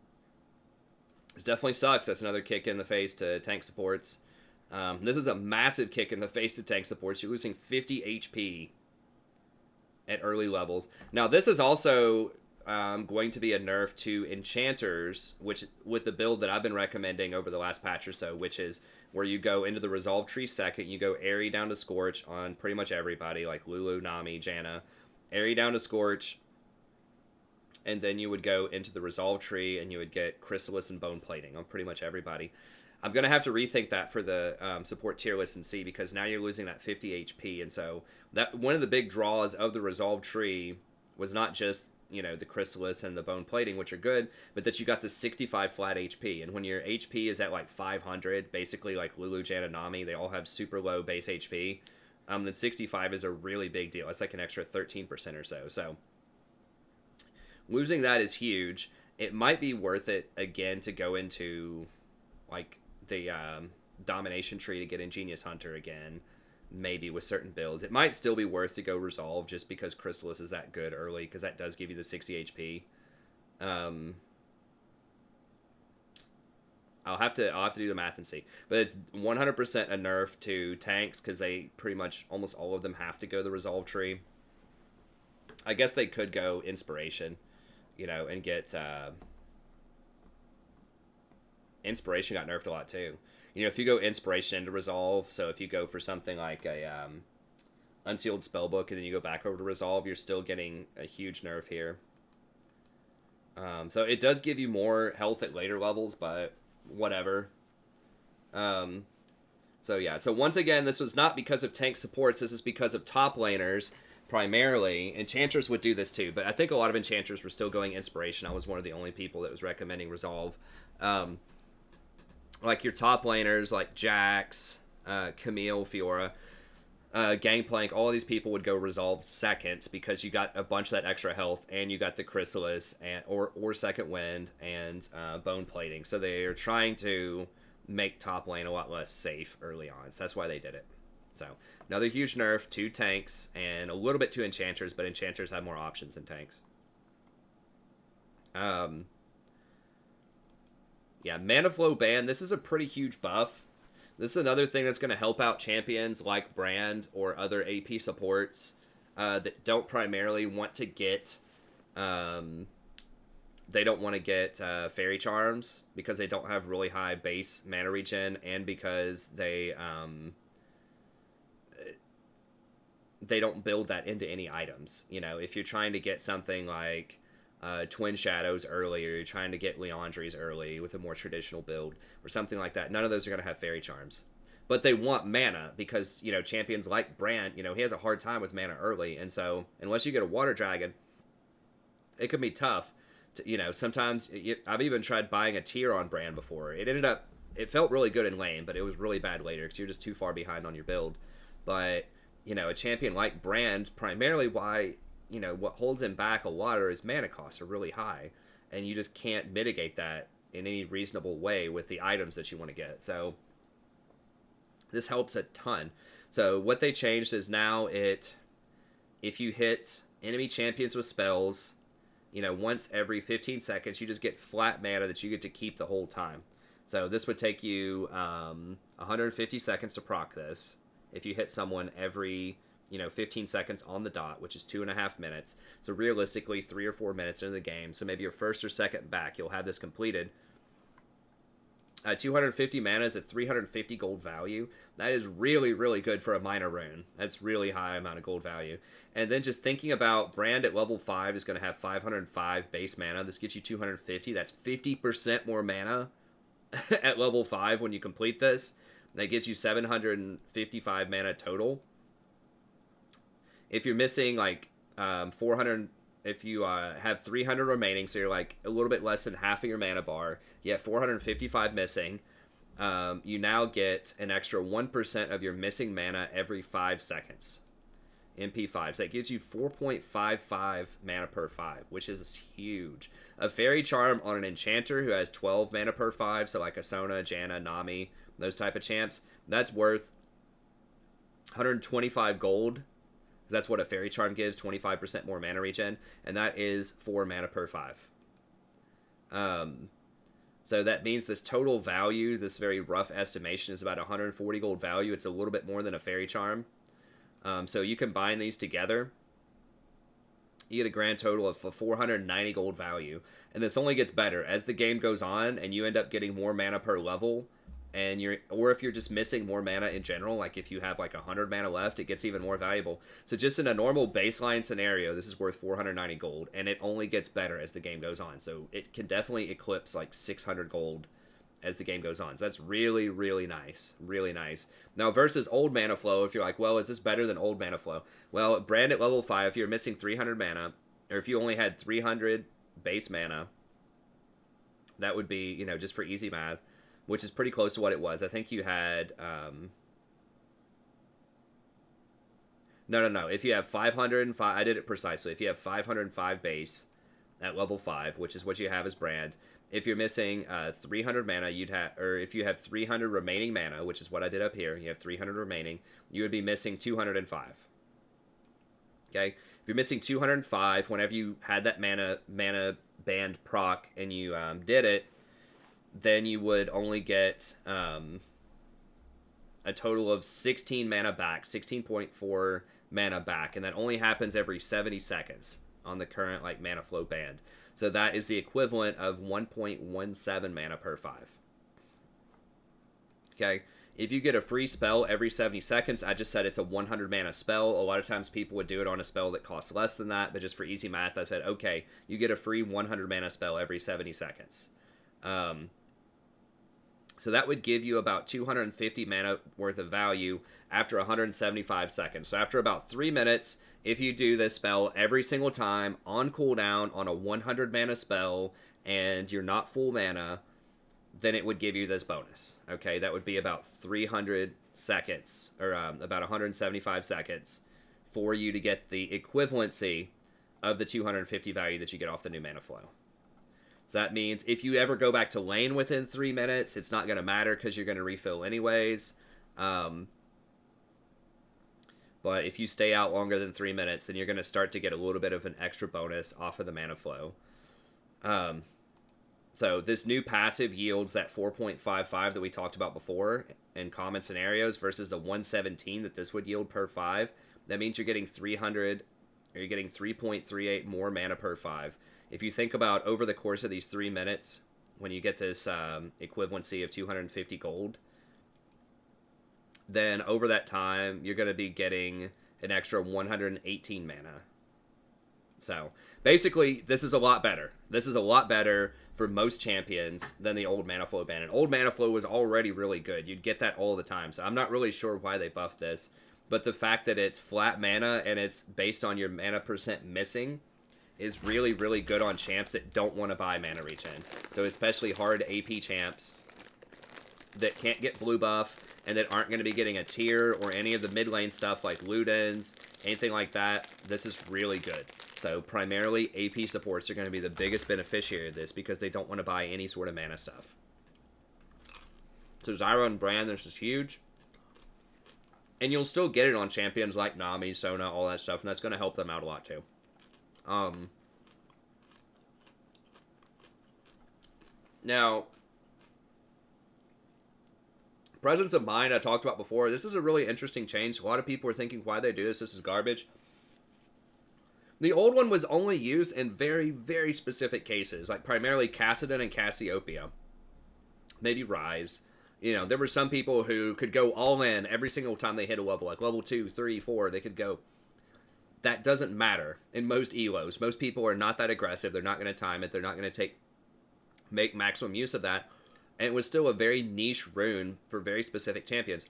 it definitely sucks. That's another kick in the face to tank supports. This is a massive kick in the face to tank supports. You're losing 50 HP at early levels. Now, this is also... going to be a nerf to enchanters, which with the build that I've been recommending over the last patch or so, which is where you go into the resolve tree second, you go Airy down to Scorch on pretty much everybody, like Lulu, Nami, Janna, Airy down to Scorch, and then you would go into the resolve tree and you would get Chrysalis and Bone Plating on pretty much everybody. I'm gonna have to rethink that for the support tier list and see, because now you're losing that 50 HP, and so that one of the big draws of the resolve tree was not just the chrysalis and the bone plating, which are good, but that you got the 65 flat HP, and when your HP is at like 500, basically like Lulu, Jan, and Nami, they all have super low base HP. Then 65 is a really big deal. It's like an extra 13% or so. So losing that is huge. It might be worth it again to go into like the domination tree to get Ingenious Hunter again, maybe with certain builds. It might still be worth to go Resolve just because Chrysalis is that good early, because that does give you the 60 HP. I'll have to do the math and see, but it's 100% a nerf to tanks because they pretty much almost all of them have to go the Resolve tree. I guess they could go Inspiration, and get Inspiration got nerfed a lot too. If you go Inspiration into Resolve, so if you go for something like a Unsealed Spellbook and then you go back over to Resolve, you're still getting a huge nerf here. So it does give you more health at later levels, but whatever. So yeah, so once again, this was not because of tank supports, this is because of top laners primarily. Enchanters would do this too, but I think a lot of enchanters were still going Inspiration. I was one of the only people that was recommending Resolve. Like your top laners like Jax, Camille, Fiora, Gangplank, all these people would go Resolve second because you got a bunch of that extra health and you got the Chrysalis or Second Wind and Bone Plating. So they are trying to make top lane a lot less safe early on. So that's why they did it. So another huge nerf to tanks and a little bit to enchanters, but enchanters have more options than tanks. Yeah, Manaflow ban. This is a pretty huge buff. This is another thing that's going to help out champions like Brand or other AP supports that don't primarily want to get... they don't want to get Fairy Charms because they don't have really high base mana regen, and because they don't build that into any items. If you're trying to get something like Twin Shadows early, or you're trying to get Leandries early with a more traditional build or something like that, none of those are going to have Fairy Charms. But they want mana because, champions like Brand, he has a hard time with mana early, and so unless you get a Water Dragon, it can be tough. Sometimes I've even tried buying a tier on Brand before. It felt really good in lane, but it was really bad later because you're just too far behind on your build. But, a champion like Brand, primarily why... what holds him back a lot are his mana costs are really high, and you just can't mitigate that in any reasonable way with the items that you want to get. So this helps a ton. So what they changed is now if you hit enemy champions with spells, once every 15 seconds, you just get flat mana that you get to keep the whole time. So this would take you 150 seconds to proc this if you hit someone every 15 seconds on the dot, which is 2.5 minutes. So realistically, 3 or 4 minutes into the game. So maybe your first or second back, you'll have this completed. 250 mana is a 350 gold value. That is really, really good for a minor rune. That's really high amount of gold value. And then just thinking about Brand at level 5 is going to have 505 base mana. This gives you 250. That's 50% more mana at level 5 when you complete this. That gives you 755 mana total. If you're missing like 400, if you have 300 remaining, so you're like a little bit less than half of your mana bar, you have 455 missing, you now get an extra 1% of your missing mana every 5 seconds. MP5. So that gives you 4.55 mana per 5, which is huge. A Fairy Charm on an Enchanter who has 12 mana per 5, so like Asona, Janna, Nami, those type of champs, that's worth 125 gold. That's what a Fairy Charm gives, 25% more mana regen, and that is 4 mana per 5. So that means this total value, this very rough estimation, is about 140 gold value. It's a little bit more than a Fairy Charm. So you combine these together, you get a grand total of 490 gold value. And this only gets better as the game goes on, and you end up getting more mana per level. Or if you're just missing more mana in general, like if you have like 100 mana left, it gets even more valuable. So just in a normal baseline scenario, this is worth 490 gold, and it only gets better as the game goes on. So it can definitely eclipse like 600 gold as the game goes on. So that's really, really nice. Really nice. Now, versus old Manaflow, if you're like, well, is this better than old Manaflow? Well, brand at level 5, if you're missing 300 mana, or if you only had 300 base mana, that would be, you know, just for easy math, which is pretty close to what it was. I think you had... No. If you have 505... I did it precisely. If you have 505 base at level 5, which is what you have as brand... If you're missing 300 mana, you'd have, or if you have 300 remaining mana, which is what I did up here, you have 300 remaining, you would be missing 205. Okay? If you're missing 205, whenever you had that mana band proc and you did it, then you would only get a total of 16 mana back, 16.4 mana back, and that only happens every 70 seconds on the current like Manaflow band. So that is the equivalent of 1.17 mana per 5. Okay, if you get a free spell every 70 seconds, I just said it's a 100 mana spell. A lot of times people would do it on a spell that costs less than that, but just for easy math, I said, okay, you get a free 100 mana spell every 70 seconds. So that would give you about 250 mana worth of value after 175 seconds. So after about 3 minutes, if you do this spell every single time on cooldown on a 100 mana spell and you're not full mana, then it would give you this bonus. Okay, that would be about 300 seconds, or about 175 seconds for you to get the equivalency of the 250 value that you get off the new Manaflow. So that means if you ever go back to lane within 3 minutes, it's not going to matter because you're going to refill anyways. But if you stay out longer than 3 minutes, then you're going to start to get a little bit of an extra bonus off of the Manaflow. So this new passive yields that 4.55 that we talked about before in common scenarios versus the 117 that this would yield per 5. That means you're getting 300, or you're getting 3.38 more mana per 5. If you think about over the course of these 3 minutes, when you get this equivalency of 250 gold, then over that time, you're going to be getting an extra 118 mana. So, basically, this is a lot better. This is a lot better for most champions than the old Manaflow ban. And old Manaflow was already really good. You'd get that all the time. So, I'm not really sure why they buffed this. But the fact that it's flat mana and it's based on your mana percent missing is really, really good on champs that don't want to buy mana regen. So, especially hard AP champs that can't get blue buff and that aren't going to be getting a tier or any of the mid lane stuff like Ludens, anything like that, this is really good. So primarily AP supports are going to be the biggest beneficiary of this because they don't want to buy any sort of mana stuff. So Zyro and Brand, this is huge. And you'll still get it on champions like Nami, Sona, all that stuff, and that's going to help them out a lot too. Now, Presence of Mind, I talked about before. This is a really interesting change. A lot of people are thinking why they do this. This is garbage. The old one was only used in very, very specific cases, like primarily Kassadin and Cassiopeia. Maybe Rise. You know, there were some people who could go all in every single time they hit a level, like level 2, 3, 4, they could go. That doesn't matter in most ELOs. Most people are not that aggressive. They're not going to time it. They're not going to make maximum use of that. And it was still a very niche rune for very specific champions.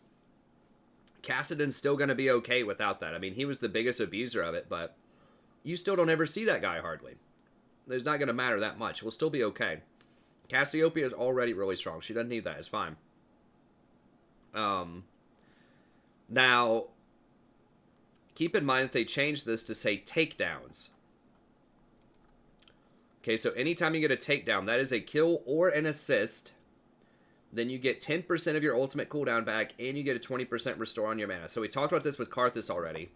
Kassadin's still going to be okay without that. I mean, he was the biggest abuser of it, but you still don't ever see that guy hardly. It's not going to matter that much. We'll still be okay. Cassiopeia is already really strong. She doesn't need that. It's fine. Now, keep in mind that they changed this to say takedowns. Okay, so anytime you get a takedown, that is a kill or an assist. Then you get 10% of your ultimate cooldown back, and you get a 20% restore on your mana. So we talked about this with Karthus already,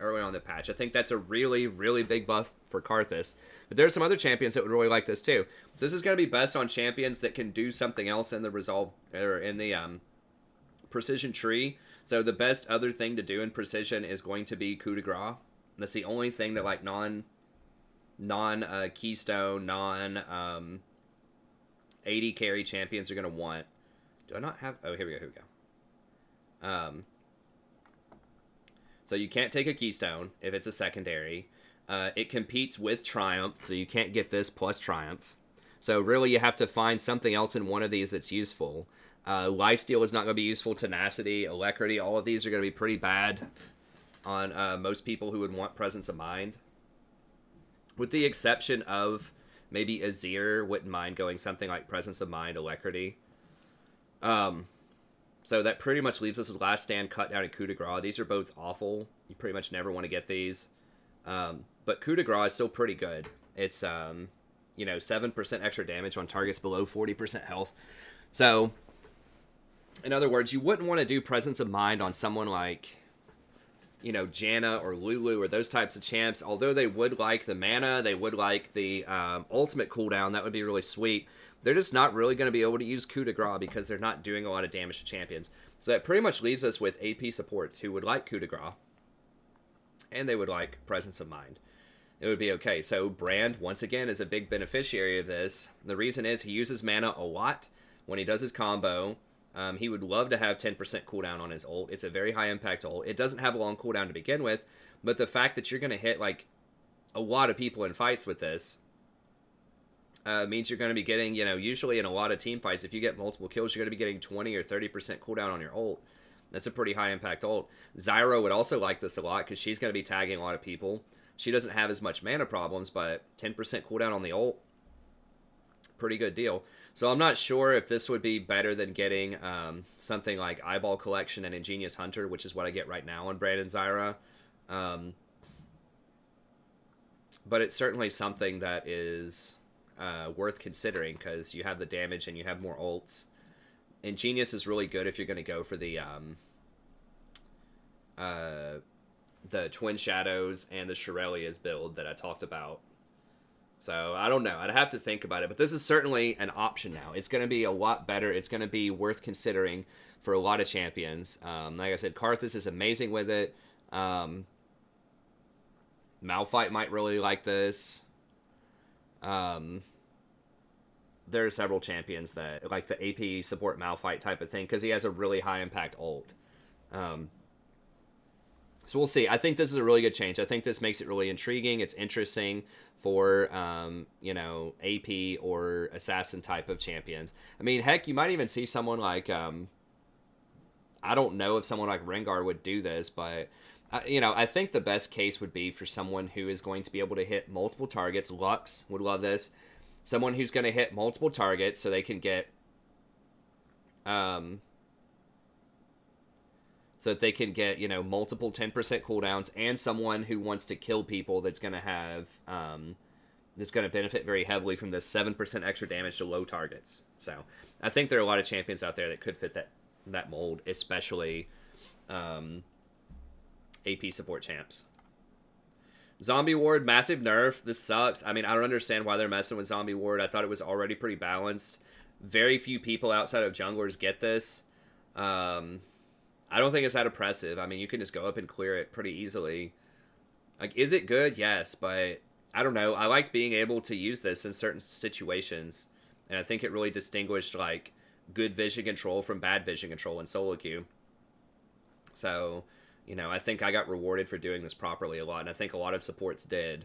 early on the patch. I think that's a really, really big buff for Karthus. But there's some other champions that would really like this too. This is going to be best on champions that can do something else in the resolve, or in the precision tree. So the best other thing to do in precision is going to be coup de grace. That's the only thing that like non-keystone, AD carry champions are going to want. Do I not have... Oh, here we go. So you can't take a keystone if it's a secondary. It competes with Triumph, so you can't get this plus Triumph. So really, you have to find something else in one of these that's useful. Lifesteal is not going to be useful. Tenacity, Alacrity, all of these are going to be pretty bad on most people who would want Presence of Mind. With the exception of maybe Azir wouldn't mind going something like Presence of Mind, Alacrity. So that pretty much leaves us with Last Stand, Cut Down, and Coup de Grace. These are both awful. You pretty much never want to get these. But Coup de Grace is still pretty good. It's, 7% extra damage on targets below 40% health. So, in other words, you wouldn't want to do Presence of Mind on someone like, Janna or Lulu or those types of champs. Although they would like the mana, they would like the ultimate cooldown. That would be really sweet. They're just not really going to be able to use Coup de Grace because they're not doing a lot of damage to champions. So it pretty much leaves us with AP supports who would like Coup de Grace. And they would like Presence of Mind. It would be okay. So Brand, once again, is a big beneficiary of this. The reason is he uses mana a lot when he does his combo. He would love to have 10% cooldown on his ult. It's a very high impact ult. It doesn't have a long cooldown to begin with, but the fact that you're going to hit like a lot of people in fights with this means you're going to be getting, usually in a lot of team fights, if you get multiple kills, you're going to be getting 20 or 30% cooldown on your ult. That's a pretty high impact ult. Zyro would also like this a lot because she's going to be tagging a lot of people. She doesn't have as much mana problems, but 10% cooldown on the ult, pretty good deal. So I'm not sure if this would be better than getting something like Eyeball Collection and Ingenious Hunter, which is what I get right now on Brand and Zyra. But it's certainly something that is worth considering because you have the damage and you have more ults. Ingenious is really good if you're going to go for the Twin Shadows and the Shirelia's build that I talked about. So, I don't know. I'd have to think about it. But this is certainly an option now. It's going to be a lot better. It's going to be worth considering for a lot of champions. Like I said, Karthus is amazing with it. Malphite might really like this. There are several champions that like the AP support Malphite type of thing because he has a really high impact ult. So we'll see. I think this is a really good change. I think this makes it really intriguing. It's interesting for, AP or assassin type of champions. I mean, heck, you might even see someone like, I don't know if someone like Rengar would do this, but, I think the best case would be for someone who is going to be able to hit multiple targets. Lux would love this. Someone who's going to hit multiple targets so they can get, so that they can get, multiple 10% cooldowns, and someone who wants to kill people that's going to have, that's going to benefit very heavily from this 7% extra damage to low targets. So I think there are a lot of champions out there that could fit that mold, especially AP support champs. Zombie Ward, massive nerf. This sucks. I mean, I don't understand why they're messing with Zombie Ward. I thought it was already pretty balanced. Very few people outside of junglers get this. I don't think it's that oppressive. I mean, you can just go up and clear it pretty easily. Like, is it good? Yes, but I don't know. I liked being able to use this in certain situations, and I think it really distinguished, like, good vision control from bad vision control in solo queue. So, I think I got rewarded for doing this properly a lot, and I think a lot of supports did.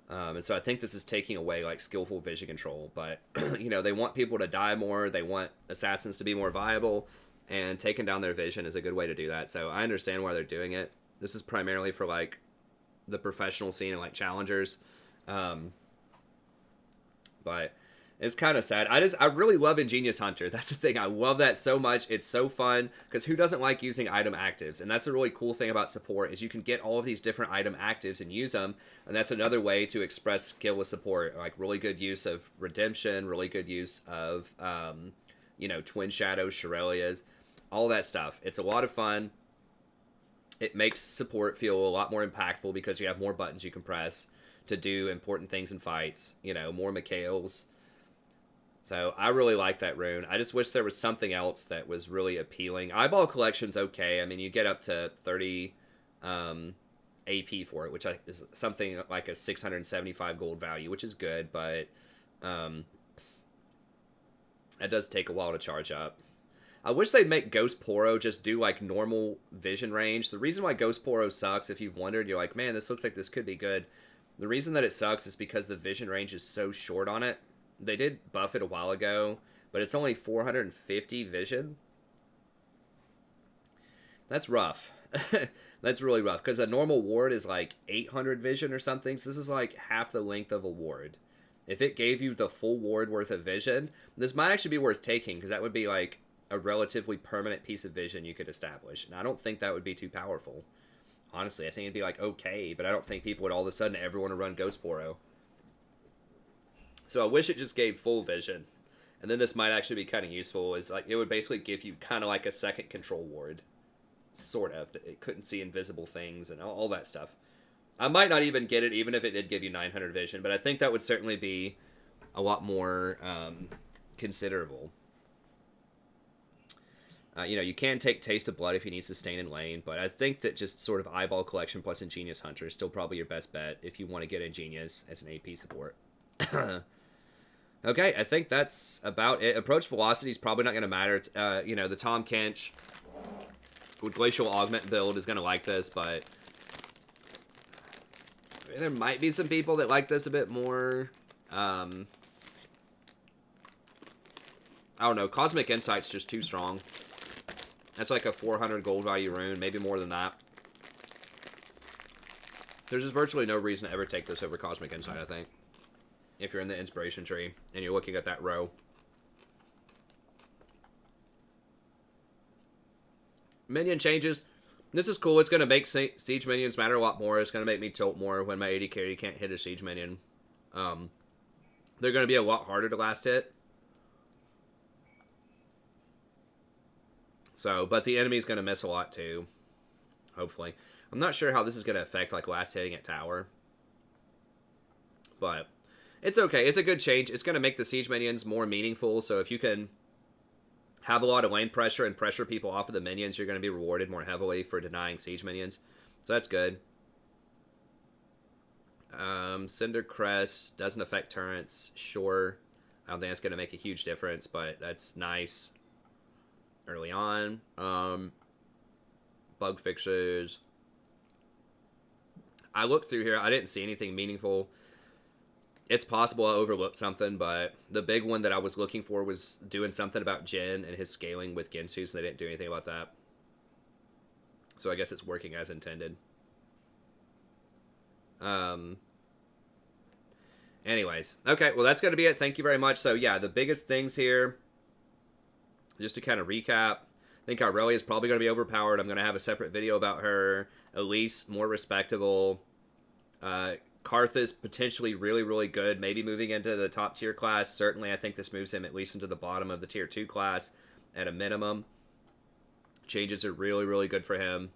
And so I think this is taking away, like, skillful vision control. But, they want people to die more. They want assassins to be more viable. And taking down their vision is a good way to do that. So I understand why they're doing it. This is primarily for, like, the professional scene and, like, challengers. But it's kind of sad. I really love Ingenious Hunter. That's the thing. I love that so much. It's so fun. Because who doesn't like using item actives? And that's the really cool thing about support is you can get all of these different item actives and use them. And that's another way to express skill with support. Like, really good use of Redemption. Really good use of, Twin Shadows, Shirelias. All that stuff. It's a lot of fun. It makes support feel a lot more impactful because you have more buttons you can press to do important things in fights. More Mikhails. So I really like that rune. I just wish there was something else that was really appealing. Eyeball Collection's okay. I mean, you get up to 30 AP for it, which is something like a 675 gold value, which is good, but it does take a while to charge up. I wish they'd make Ghost Poro just do, like, normal vision range. The reason why Ghost Poro sucks, if you've wondered, you're like, man, this looks like this could be good. The reason that it sucks is because the vision range is so short on it. They did buff it a while ago, but it's only 450 vision. That's rough. That's really rough, because a normal ward is like 800 vision or something, so this is like half the length of a ward. If it gave you the full ward worth of vision, this might actually be worth taking, because that would be like a relatively permanent piece of vision you could establish, and I don't think that would be too powerful. Honestly, I think it'd be like okay, but I don't think people would all of a sudden ever want to run Ghost Poro. So I wish it just gave full vision. And then this might actually be kind of useful, is like it would basically give you kind of like a second control ward. Sort of. It couldn't see invisible things and all that stuff. I might not even get it, even if it did give you 900 vision, but I think that would certainly be a lot more considerable. You know, you can take Taste of Blood if you need Sustain in lane, but I think that just sort of Eyeball Collection plus Ingenious Hunter is still probably your best bet if you want to get Ingenious as an AP support. Okay, I think that's about it. Approach Velocity is probably not going to matter. It's, you know, the Tom Kench with Glacial Augment build is going to like this, but there might be some people that like this a bit more. I don't know. Cosmic Insight's just too strong. That's like a 400 gold value rune, maybe more than that. There's just virtually no reason to ever take this over Cosmic Insight, I think. If you're in the Inspiration tree and you're looking at that row. Minion changes. This is cool. It's going to make siege minions matter a lot more. It's going to make me tilt more when my AD carry can't hit a siege minion. They're going to be a lot harder to last hit. So, but the enemy's going to miss a lot too. Hopefully. I'm not sure how this is going to affect like last hitting at tower. But it's okay. It's a good change. It's going to make the siege minions more meaningful. So if you can have a lot of lane pressure and pressure people off of the minions, you're going to be rewarded more heavily for denying siege minions. So that's good. Cinder Crest doesn't affect turrets. Sure. I don't think that's going to make a huge difference, but that's nice early on. Bug fixes. I looked through here. I didn't see anything meaningful. It's possible I overlooked something, but the big one that I was looking for was doing something about Jhin and his scaling with Guinsoo, so they didn't do anything about that. So I guess it's working as intended. Anyways. Okay, well that's going to be it. Thank you very much. So yeah, the biggest things here, just to kind of recap, I think Irelia is probably going to be overpowered. I'm going to have a separate video about her. Elise, more respectable. Karthus, potentially really, really good. Maybe moving into the top tier class. Certainly, I think this moves him at least into the bottom of the tier 2 class at a minimum. Changes are really, really good for him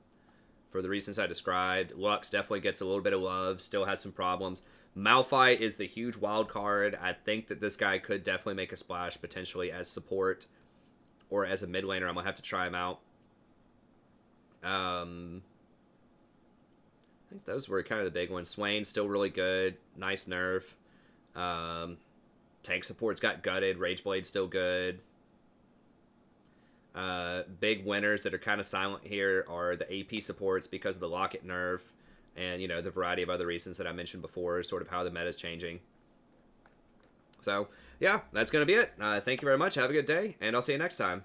for the reasons I described. Lux definitely gets a little bit of love. Still has some problems. Malphite is the huge wild card. I think that this guy could definitely make a splash potentially as support or as a mid laner. I'm going to have to try him out. I think those were kind of the big ones. Swain, still really good. Nice nerf. Tank support's got gutted. Rageblade's still good. Big winners that are kind of silent here are the AP supports because of the Locket nerf and, you know, the variety of other reasons that I mentioned before, sort of how the meta's changing. So, yeah, that's going to be it. Thank you very much. Have a good day, and I'll see you next time.